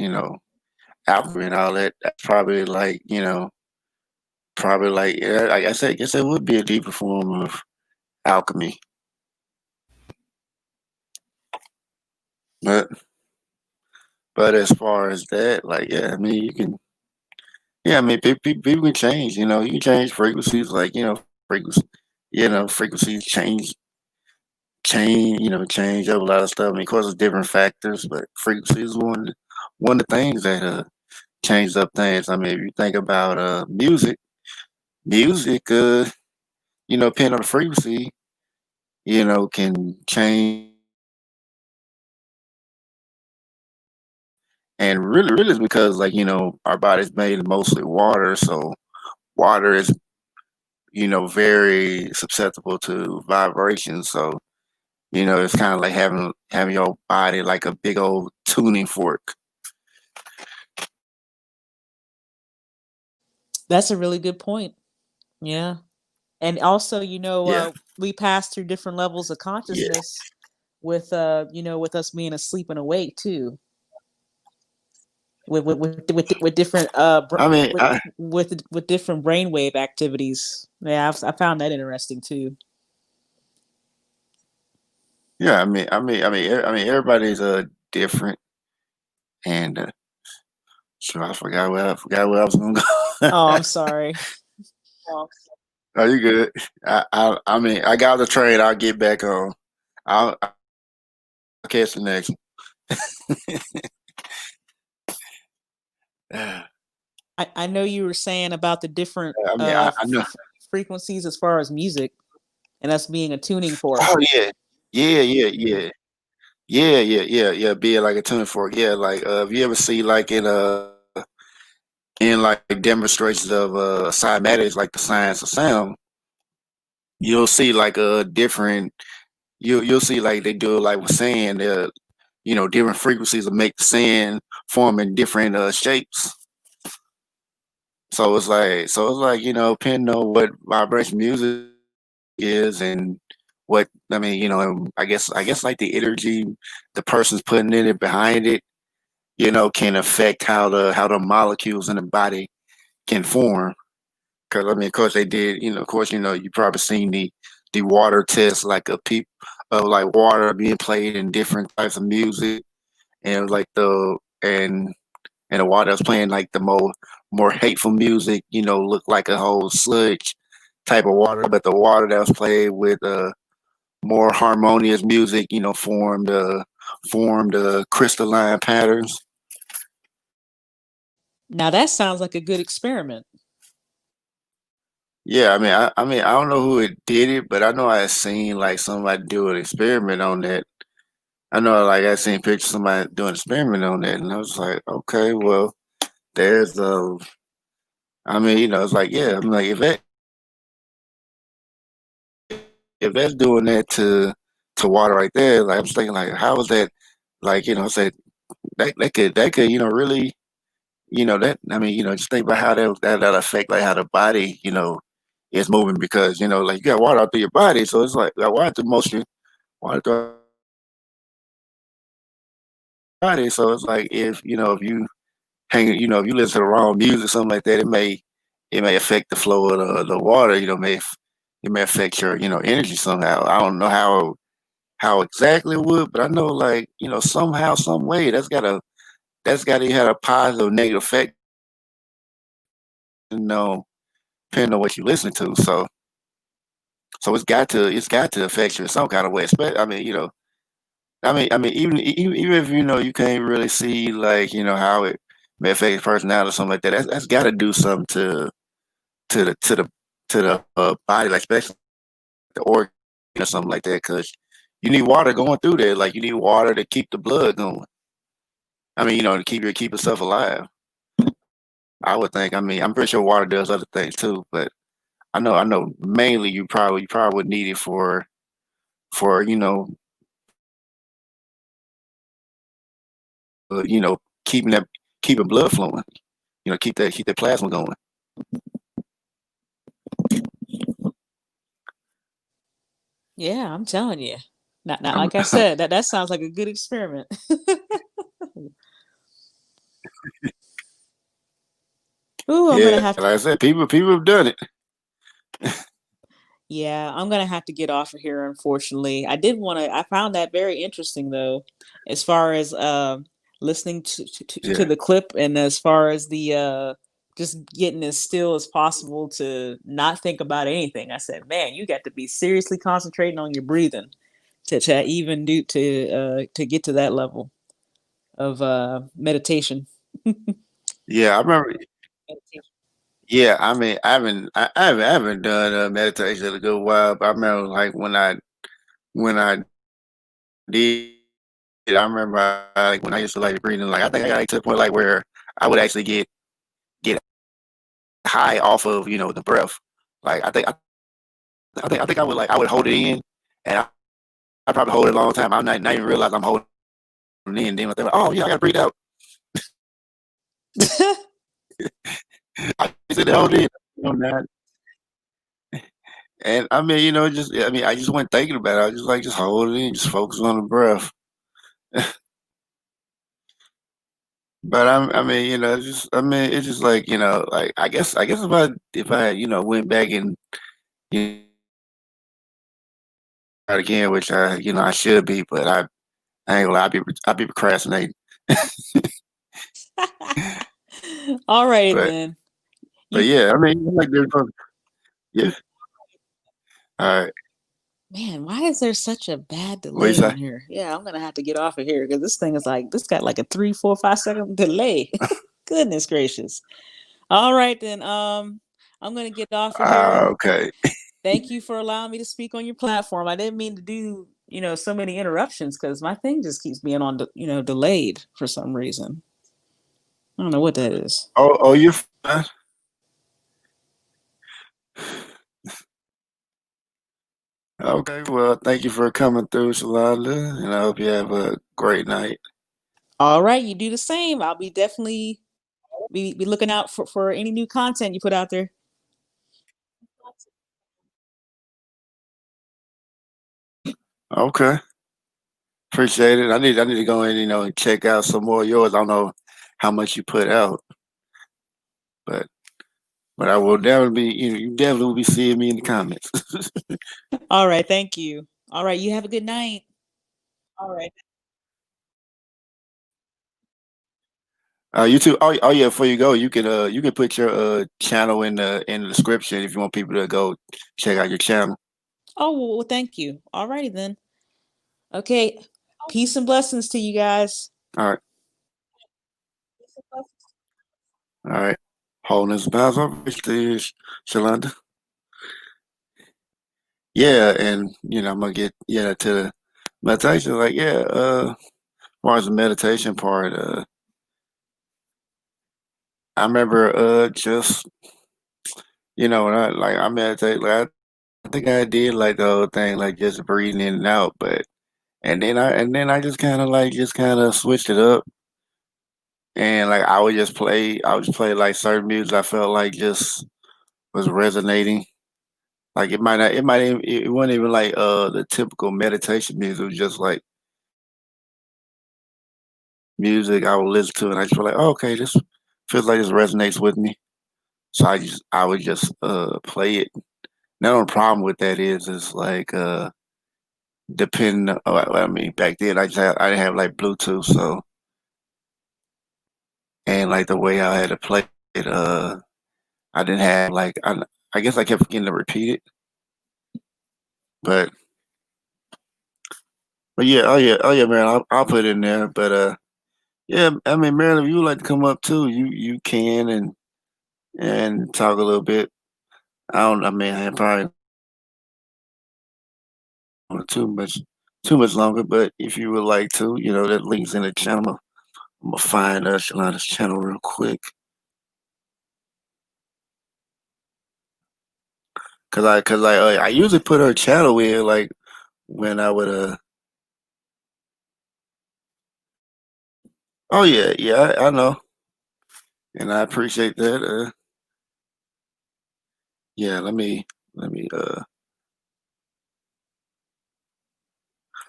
alchemy and all that, that's probably like probably like yeah, I guess it would be a deeper form of alchemy. But but as far as that, like yeah, I mean you can yeah, I mean people can change. You can change frequencies, like frequency, frequencies change up a lot of stuff. I mean, of course, there's different factors, but frequency is one of the things that change up things. I mean, if you think about music, depending on the frequency, can change. And really, it's because like our body's made mostly water, so water is very susceptible to vibrations. So it's kind of like having your body like a big old tuning fork. That's a really good point. Yeah. And also, Yeah, we pass through different levels of yeah. consciousness with with us being asleep and awake too. With different I mean, with different brainwave activities. Yeah, I found that interesting too. yeah. Everybody's different, and sure, I forgot where I was gonna go. Oh, I'm sorry. Are you good? I mean, I got the train. I'll get back on. I'll catch the next one. I know you were saying about the different I mean, I know. frequencies as far as music and us being a tuning fork. Oh yeah, yeah. Yeah. Being like a tuning fork. Yeah, like if you ever see like in like demonstrations of cymatics, like the science of sound, you'll see like a different. You'll see like they do like with sand. Different frequencies will make the sand form in different shapes. So it's like depending on what vibration music is and what I mean, I guess like the energy the person's putting in it behind it, can affect how the molecules in the body can form. Because I mean, of course they did. Of course, you probably seen the water test, like a peep of like water being played in different types of music, and like and the water that's playing like the more hateful music, looked like a whole sludge type of water, but the water that was played with more harmonious music, formed crystalline patterns. Now that sounds like a good experiment. Yeah, I don't know who it did it, but I know I had seen like somebody do an experiment on that. I know, like I seen pictures of somebody doing an experiment on that, and I was like, okay, well, there's it's like, yeah, I'm like, if that's doing that to water right there, like I'm just thinking, like, how is that, like, say that could, really, that I mean, just think about how that affect like how the body, is moving because like you got water out through your body, so it's like water through motion, water through body. So it's like if you if you listen to the wrong music, something like that, it may affect the flow of the water. It may affect your energy somehow. I don't know how exactly it would, but I know like somehow, some way that's gotta that's got to have a positive, or negative effect, you know, depending on what you listen to. So it's got to affect you in some kind of way. Especially, I mean, even if you can't really see like how it may affect his personality or something like that. That's got to do something to the to the to the body, like especially the organ or something like that, because you need water going through there. Like you need water to keep the blood going. I mean, to keep yourself alive. I would think. I mean, I'm pretty sure water does other things too, but I know mainly you probably would need it for uh, you know keeping keeping blood flowing. Keep that plasma going. Yeah, I'm telling you. Not I'm, like I said, that sounds like a good experiment. Ooh, I'm gonna yeah, have to. like I said, people have done it. Yeah, I'm gonna have to get off of here. Unfortunately, I did want to. I found that very interesting, though, as far as listening to Yeah, the clip, and as far as the just getting as still as possible to not think about anything. I said, man, you got to be seriously concentrating on your breathing to even do to get to that level of meditation. yeah. I remember. Yeah, I mean, I haven't done meditation in a good while, but I remember like when I did, I remember like when I used to like breathing, like I think I got like, to the point like where I would actually get high off of the breath. Like I think I would hold it in, and I probably hold it a long time. I'm not even realize I'm holding it in. Then I think, oh yeah, I gotta breathe out. I said hold it in. That. And I mean, I just went thinking about it. I was just like, just hold it in, just focus on the breath. But I mean, it's just like, like I guess if I went back and you know, again, which I should be, but I ain't gonna lie, I'd be procrastinating. All right But then. but You yeah, I mean, like yeah. All right, Man, why is there such a bad what you delay say? on here? Yeah, I'm gonna have to get off of here because this thing is like this got like a 3, 4, 5 second delay. Goodness gracious. All right then. I'm gonna get off of here. Okay. Thank you for allowing me to speak on your platform. I didn't mean to do, so many interruptions because my thing just keeps being on, delayed for some reason. I don't know what that is. Oh, you're fine. Okay, well, thank you for coming through, Shalonda, and I hope you have a great night. All right, you do the same. I'll be definitely be looking out for any new content you put out there. Okay, appreciate it. I need to go in, and check out some more of yours. I don't know how much you put out, but I will definitely be, you definitely will be seeing me in the comments. All right, thank you. All right, you have a good night. All right. You too. Oh yeah. Before you go, you can put your channel in the description if you want people to go check out your channel. Oh, well, thank you. All righty then. Okay. Peace and blessings to you guys. All right. All right. Holding this bounce over to Shalonda. Yeah, and I'm gonna get to the meditation. Like as far as the meditation part, I remember just when I meditate, like I think I did like the whole thing, like just breathing in and out, but and then I just kind of switched it up, and like I would just play like certain music I felt like just was resonating. Like it wasn't even like the typical meditation music. It was just like music I would listen to, and I just feel like, oh, okay, this feels like this resonates with me. So I would just play it. Now the problem with that is like depending. I mean, back then I didn't have like Bluetooth, so and like the way I had to play it, I didn't have like I guess I kept forgetting to repeat it, but yeah, oh yeah, man, I'll put it in there. But yeah, I mean, Marilyn, if you would like to come up too, you can and talk a little bit. I mean, I probably want too much longer, but if you would like to, that link's in the channel. I'm gonna find Shalana's channel real quick, cause I usually put her channel in like when I would oh yeah, yeah, I know, and I appreciate that. Yeah, let me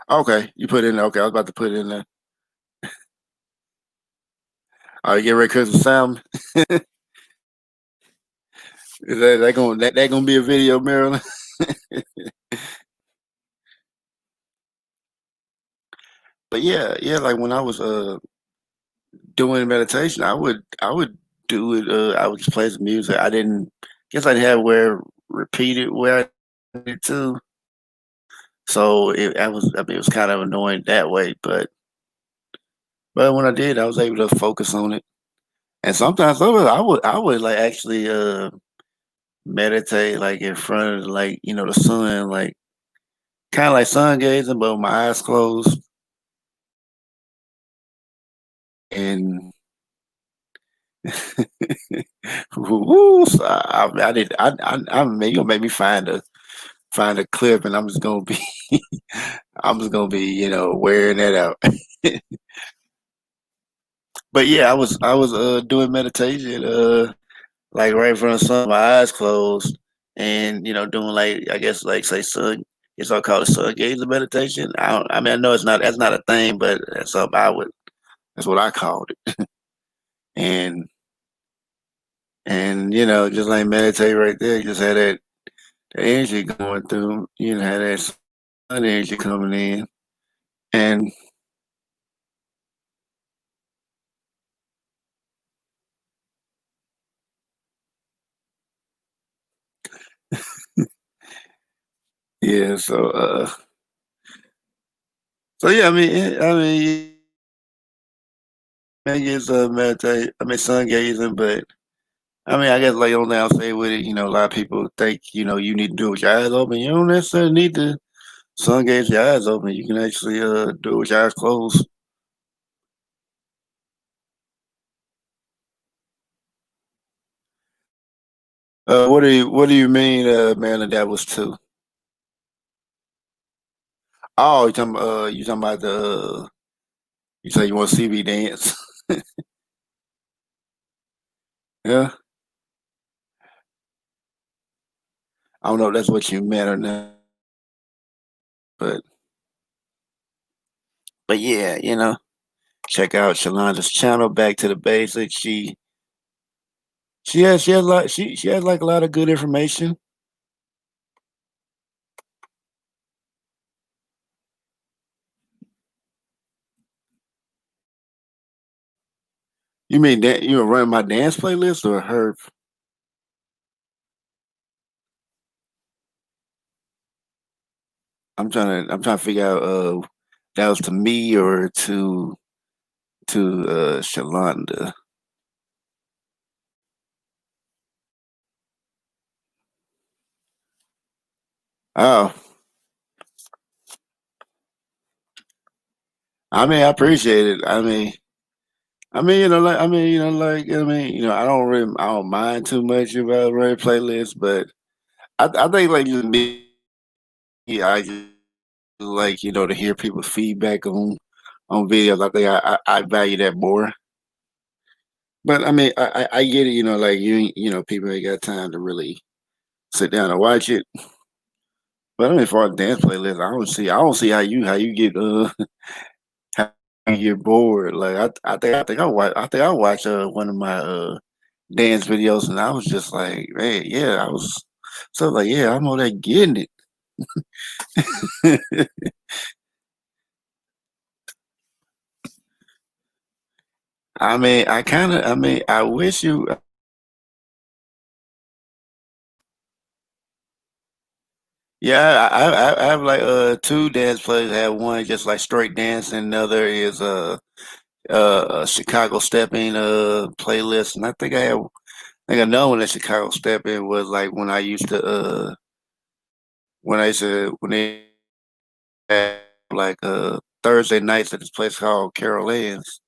okay, you put it in there. Okay, I was about to put it in there. All right, get ready, Christmas Sam. Is that gonna be a video, Marilyn? But yeah, yeah, like when I was doing meditation, I would do it. I would just play some music. I didn't guess I'd have where repeated where I needed to. So I mean, it was kind of annoying that way. But when I did, I was able to focus on it. And sometimes I would like actually meditate like in front of like the sun, like kind of like sun gazing, but with my eyes closed. And woo, so I did I mean, you gonna make me find a clip, and I'm just gonna be I'm just gonna be wearing that out. But yeah, I was doing meditation like right in front of the sun, my eyes closed, and doing like I guess like say sun. It's all called a sun gazing meditation. I mean I know that's not a thing, but that's something that's what I called it. And just like meditate right there, you just had that energy going through, had that sun energy coming in. And yeah, so yeah, I guess meditate. I mean sun gazing, but I mean I guess like the only thing I'll say with it, a lot of people think, you need to do it with your eyes open. You don't necessarily need to sun gaze your eyes open. You can actually do it with your eyes closed. What do you mean, man? That was two. Oh, you talking about you say you want to see me dance? Yeah, I don't know if that's what you meant or not, but yeah, check out Shalonda's channel. Back to the basics. She has a lot she has like a lot of good information. You mean that you were running my dance playlist or her? I'm trying to figure out that was to me or to Shalonda. Oh, I mean I appreciate it. I don't mind too much about running playlists, but I think like just me, I just like to hear people's feedback on videos. I think I value that more. But I mean, I get it. Like people ain't got time to really sit down and watch it. But I mean, for a dance playlist, I don't see how you get how you get bored. Like I think I watched one of my dance videos, and I was just like, man, yeah, like, yeah, I'm on that getting it. I wish you. Yeah, I have like two dance plays. I have one just like straight dance, and another is a Chicago stepping playlist. And I think another one that Chicago stepping was like when they had like Thursday nights at this place called Carol Ann's.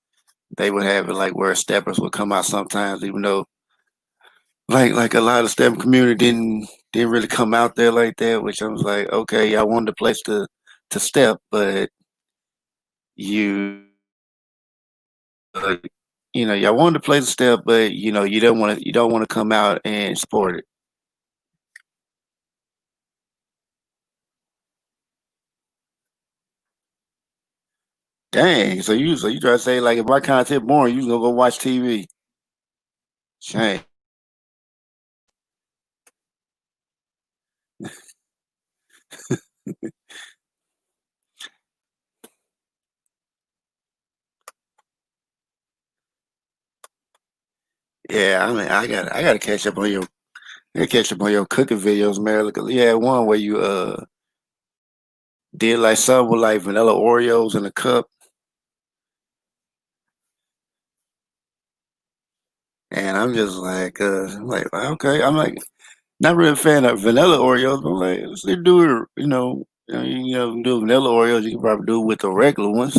They would have it like where steppers would come out sometimes, even though like a lot of step community didn't really come out there like that, which I was like, okay, y'all wanted a place to step, but you uh, y'all wanted a place to step, but you don't want to come out and support it. Dang, so you try to say like if my content boring, you gonna go watch TV. Shame. Yeah, I mean I gotta catch up on your cooking videos, man. Look, yeah, one where you did like something with like vanilla Oreos in a cup. And I'm like, okay. I'm like, not really a fan of vanilla Oreos, but I'm like, let's do it, do vanilla Oreos. You can probably do it with the regular ones.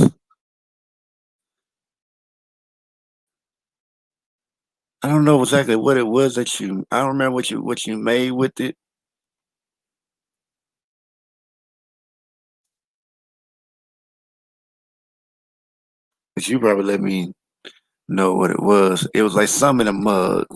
I don't know exactly what it was I don't remember what you made with it, but you probably let me know what it was. It was like some in a mug.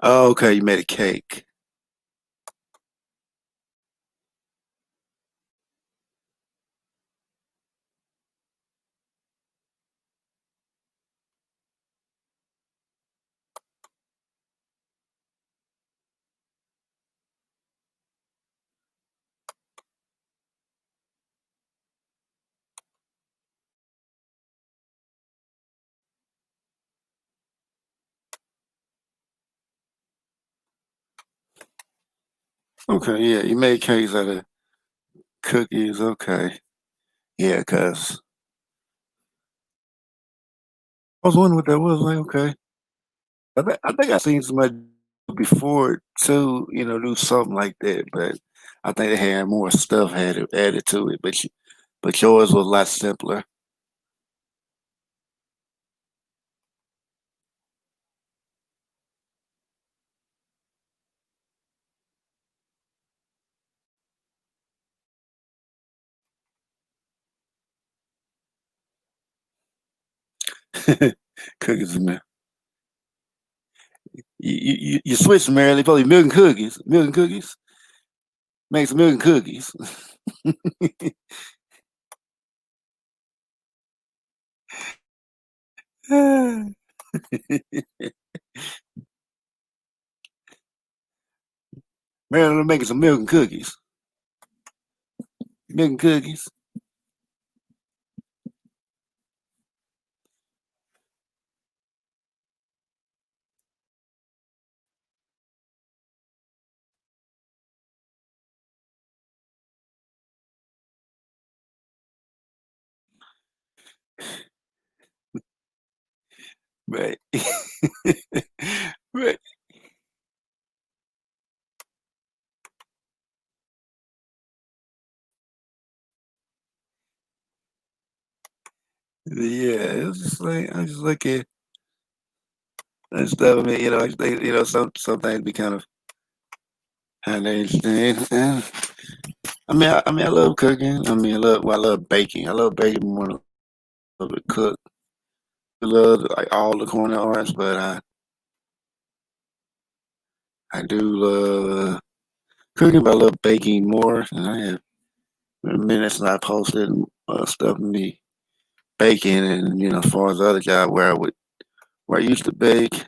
Oh, okay, you made a cake. Okay, yeah, you made cakes out of cookies. Okay, yeah, cause I was wondering what that was. Like, okay, I think I seen somebody before too, do something like that, but I think they had more stuff added to it. But yours was a lot simpler. Cookies and milk. You switch, Marilyn. Probably milk and cookies. Milk and cookies. Make some milk and cookies. Marilyn making some milk and cookies. Milk and cookies. Right. Right. Yeah, it was just like I just look at and stuff. I mean, I just think, some things be kind of interesting. I love cooking. I love baking. I love baking more than I love to cook. I love like all the culinary arts, but I do love cooking, but I love baking more. And I have minutes that I posted stuff me baking, and as far as the other job where I used to bake,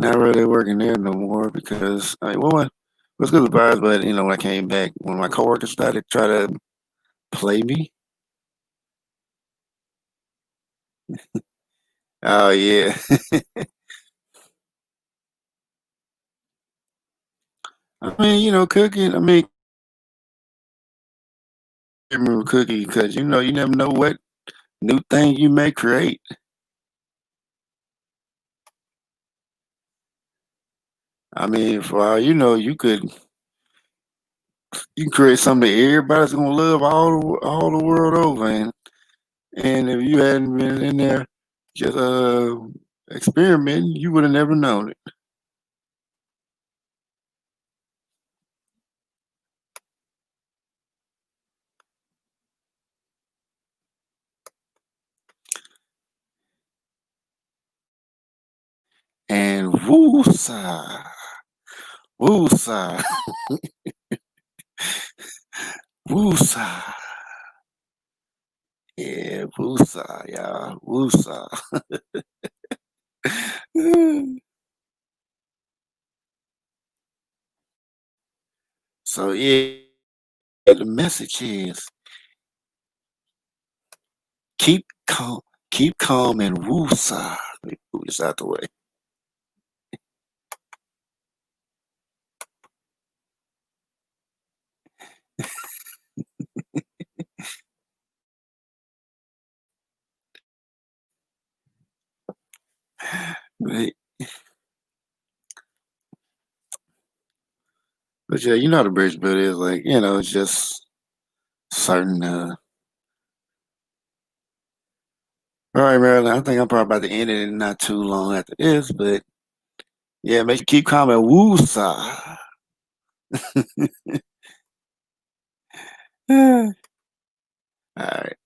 not really working there no more because what's good about it, but when I came back, when my coworkers started to try to play me, oh yeah, cooking. I remember cooking because you never know what new thing you may create. For all you know, you can create something that everybody's gonna love all the world over, and if you hadn't been in there just experimenting, you would have never known it. And woosah, woosah, woosah, yeah, woosah, y'all, woosah. So yeah, the message is keep calm, keep calm, and woosah. Let me move this out the way. But, but yeah, you know how the bridge build is like, it's just certain. All right, Marilyn, I think I'm probably about to end it not too long after this, but yeah, make sure you keep calm and woosah. All right,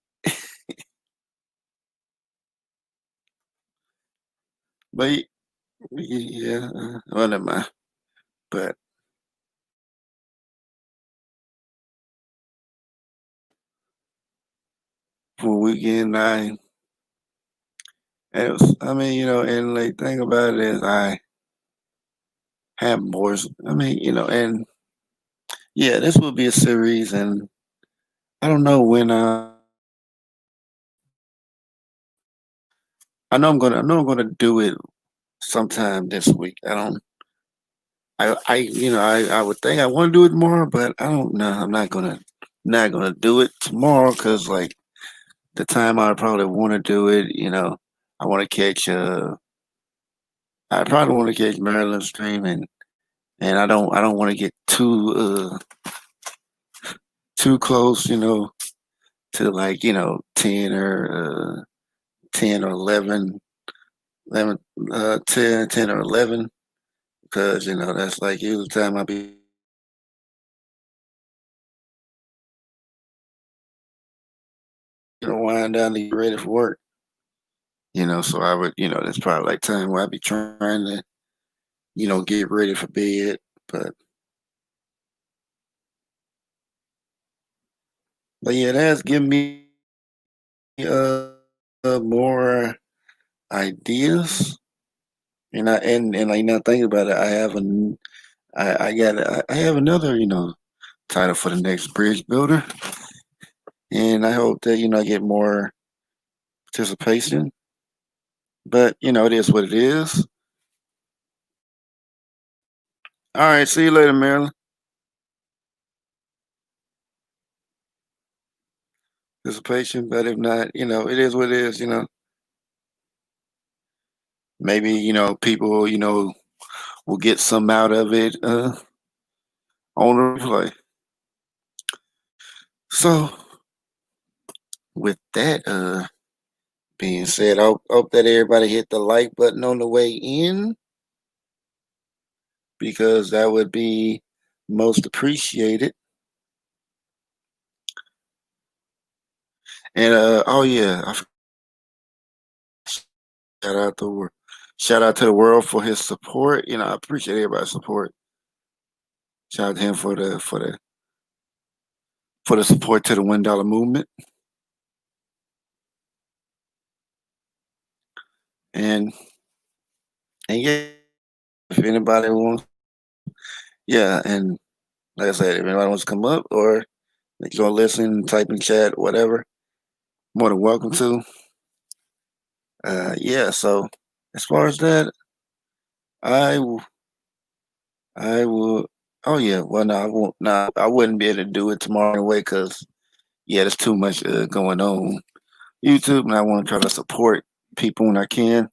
but yeah, well, never mind. But for weekend, and like thing about it is I have more. And yeah, this will be a series, and I don't know when. I know I'm gonna do it sometime this week. I don't. I would think I want to do it tomorrow, but I don't know. I'm not gonna do it tomorrow because like the time I probably want to do it, I want to catch. I probably want to catch Maryland stream, and I don't want to get too close, to like 10 or 11, 10 or 11, because that's like usually the time I be wind down to get ready for work. So I would, that's probably like time where I'd be trying to, get ready for bed. But yeah, that's given me uh, more ideas. And like now thinking about it, I have another title for the next bridge builder, and I hope that I get more participation. But it is what it is. All right, see you later, Marilyn. Participation, but if not, it is what it is. Maybe people will get some out of it on the replay. So with that being said, I hope that everybody hit the like button on the way in, because that would be most appreciated. And oh yeah, shout out to shout out to the world for his support. I appreciate everybody's support. Shout out to him for the support to the $1 movement. And and yeah, if anybody wants, yeah, and like I said, if anybody wants to come up or if you want to listen, type in chat, whatever, more than welcome to. Yeah. So as far as that, I will. I will. Oh yeah. Well, no, I won't. No, I wouldn't be able to do it tomorrow anyway, cause yeah, there's too much going on YouTube, and I want to try to support people when I can.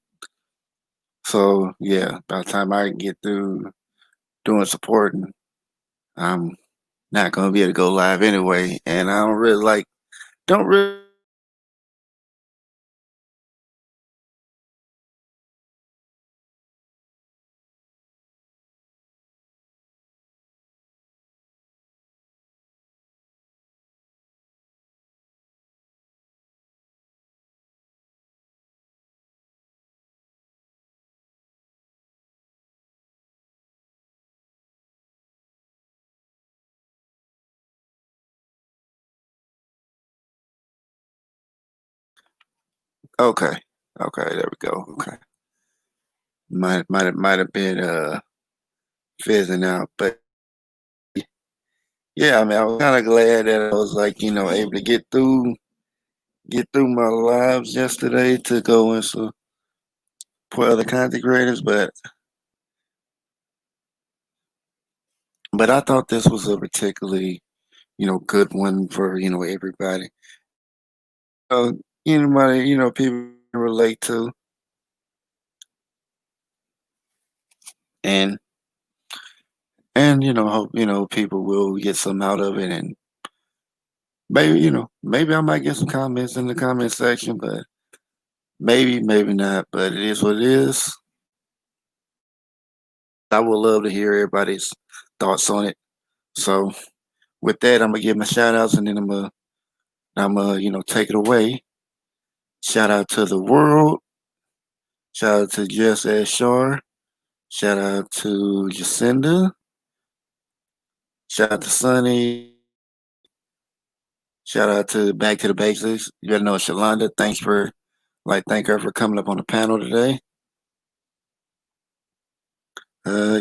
So yeah, by the time I get through doing supporting, I'm not gonna be able to go live anyway, and I don't really. Okay, okay, there we go. Okay, might have been fizzing out, but yeah, I mean, I was kind of glad that I was like, able to get through my lives yesterday to go and support other content creators, but I thought this was a particularly good one for everybody. Uh, Anybody people can relate to, and hope people will get some out of it, and maybe I might get some comments in the comment section, but maybe not. But it is what it is. I would love to hear everybody's thoughts on it. So with that, I'm gonna give my shout outs, and then I'm gonna take it away. Shout out to the world. Shout out to Jess S. Shar. Shout out to Jacinda. Shout out to Sunny. Shout out to Back to the Basics. You gotta know Shalonda. Thank her for coming up on the panel today.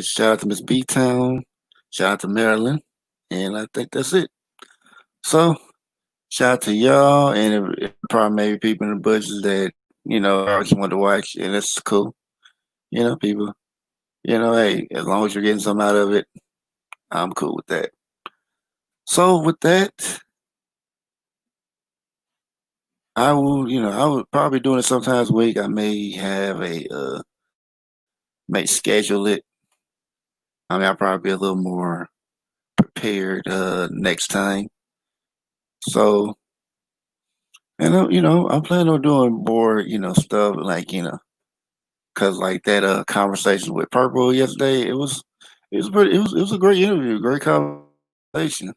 Shout out to Miss B Town. Shout out to Marilyn. And I think that's it. So shout out to y'all and probably maybe people in the bushes that, I just want to watch, and it's cool. People, hey, as long as you're getting something out of it, I'm cool with that. So with that, I would probably doing it sometimes a week. I may have may schedule it. I mean, I'll probably be a little more prepared next time. So, and I'm planning on doing more, stuff like, cause like that conversation with Purple yesterday, it was a great interview, great conversation.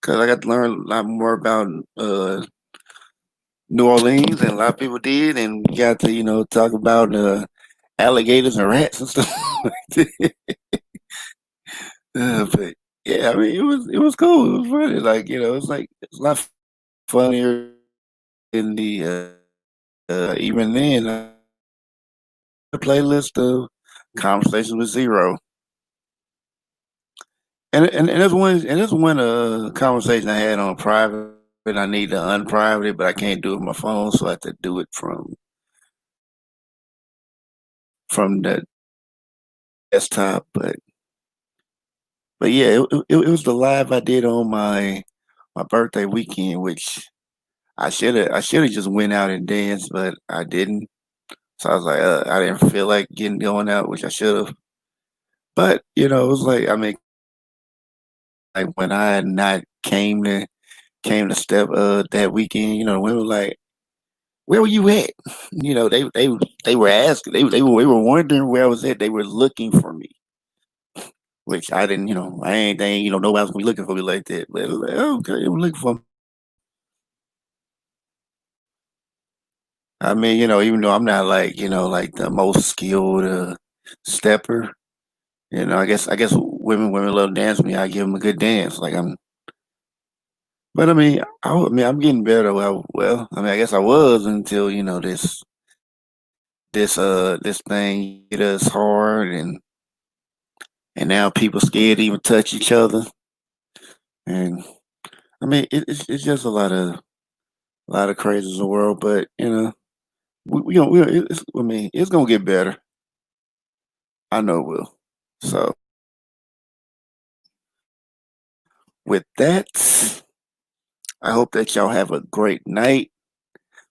Cause I got to learn a lot more about New Orleans, and a lot of people did, and we got to talk about alligators and rats and stuff like that. But yeah, I mean, it was cool. It was funny. Like it's a lot funnier in the even then. The playlist of conversations with Zero, and there's one conversation I had on private. I need to unprivate it, but I can't do it on my phone, so I have to do it from the desktop. But yeah, it was the live I did on my birthday weekend, which I should have just went out and danced, but I didn't. So I was like, I didn't feel like going out, which I should have. But it was like, I mean, like when I had not came to step that weekend, we were like, where were you at? They were asking, they were wondering where I was at. They were looking for me. which I didn't, I ain't think, nobody was gonna be looking for me like that. But it was like, oh, okay, they were looking for me. I mean, even though I'm not like, like the most skilled stepper, I guess women love to dance with me. I give them a good dance. But I mean, I'm getting better. Well, I mean, I guess I was until this thing hit us hard, and now people scared to even touch each other. And I mean, it's just a lot of crazy in the world. But I mean, it's gonna get better. I know it will. So with that, I hope that y'all have a great night.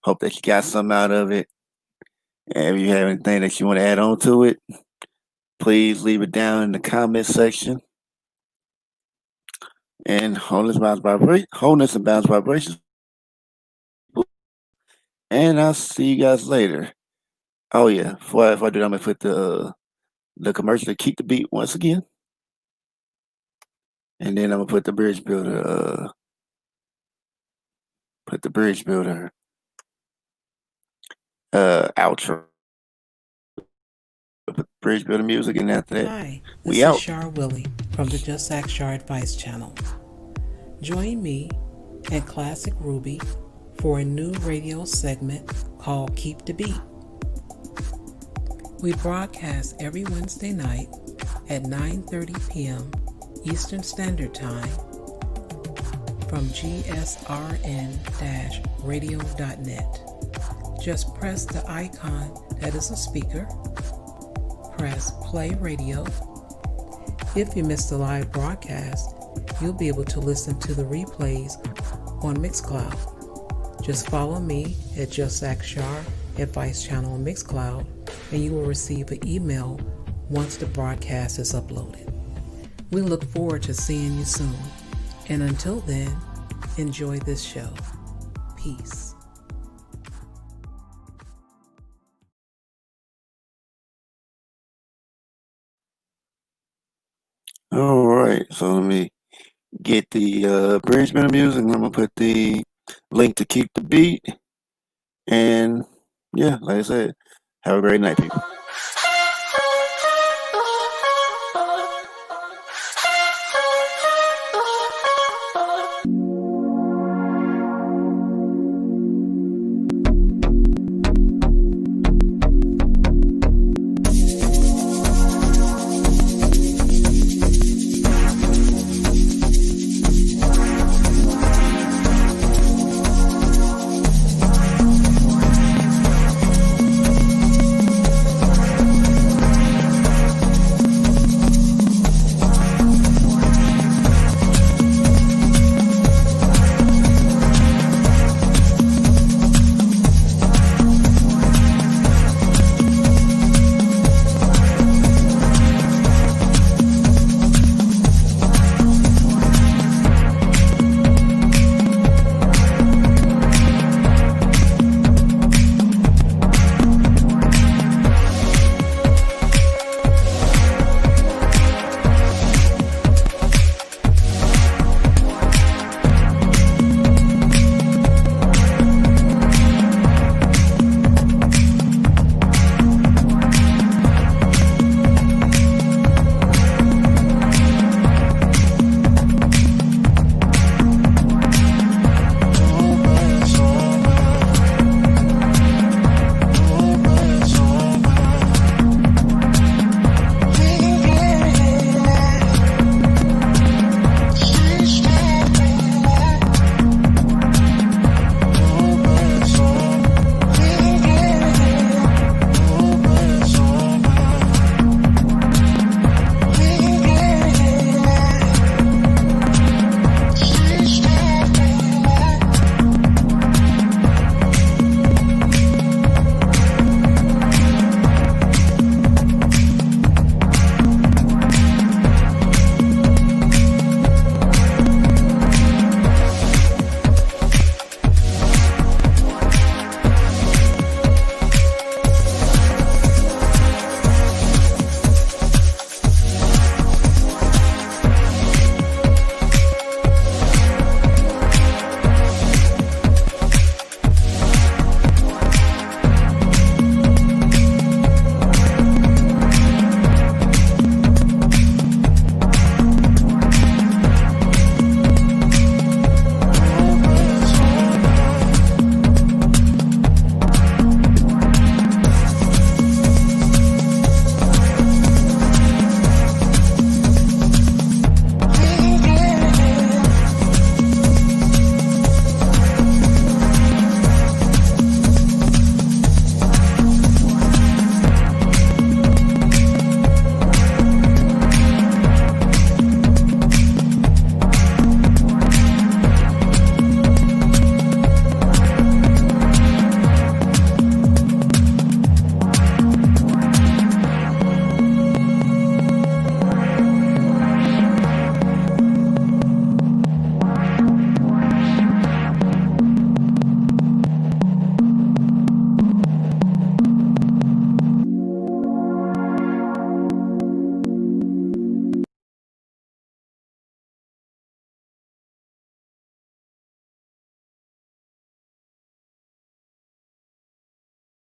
Hope that you got something out of it. And if you have anything that you want to add on to it, please leave it down in the comment section. And wholeness and bounce vibrations. And I'll see you guys later. Oh yeah, before I do that, I'm gonna put the commercial to keep the beat once again, and then I'm gonna put the bridge builder outro, put the bridge builder music, and after that, Hi, we this is out. Shar Willie from the Just Ask Shar Advice channel. Join me and Classic Ruby for a new radio segment called Keep the Beat. We broadcast every Wednesday night at 9:30 p.m. Eastern Standard Time from gsrn-radio.net. Just press the icon that is a speaker, press play radio. If you missed the live broadcast, you'll be able to listen to the replays on Mixcloud. Just follow me at Just Ask Shar Advice Channel on Mixcloud, and you will receive an email once the broadcast is uploaded. We look forward to seeing you soon. And until then, enjoy this show. Peace. All right, so let me get the bridge builder music, and I'm gonna put the link to keep the beat. And yeah, like I said, have a great night, people.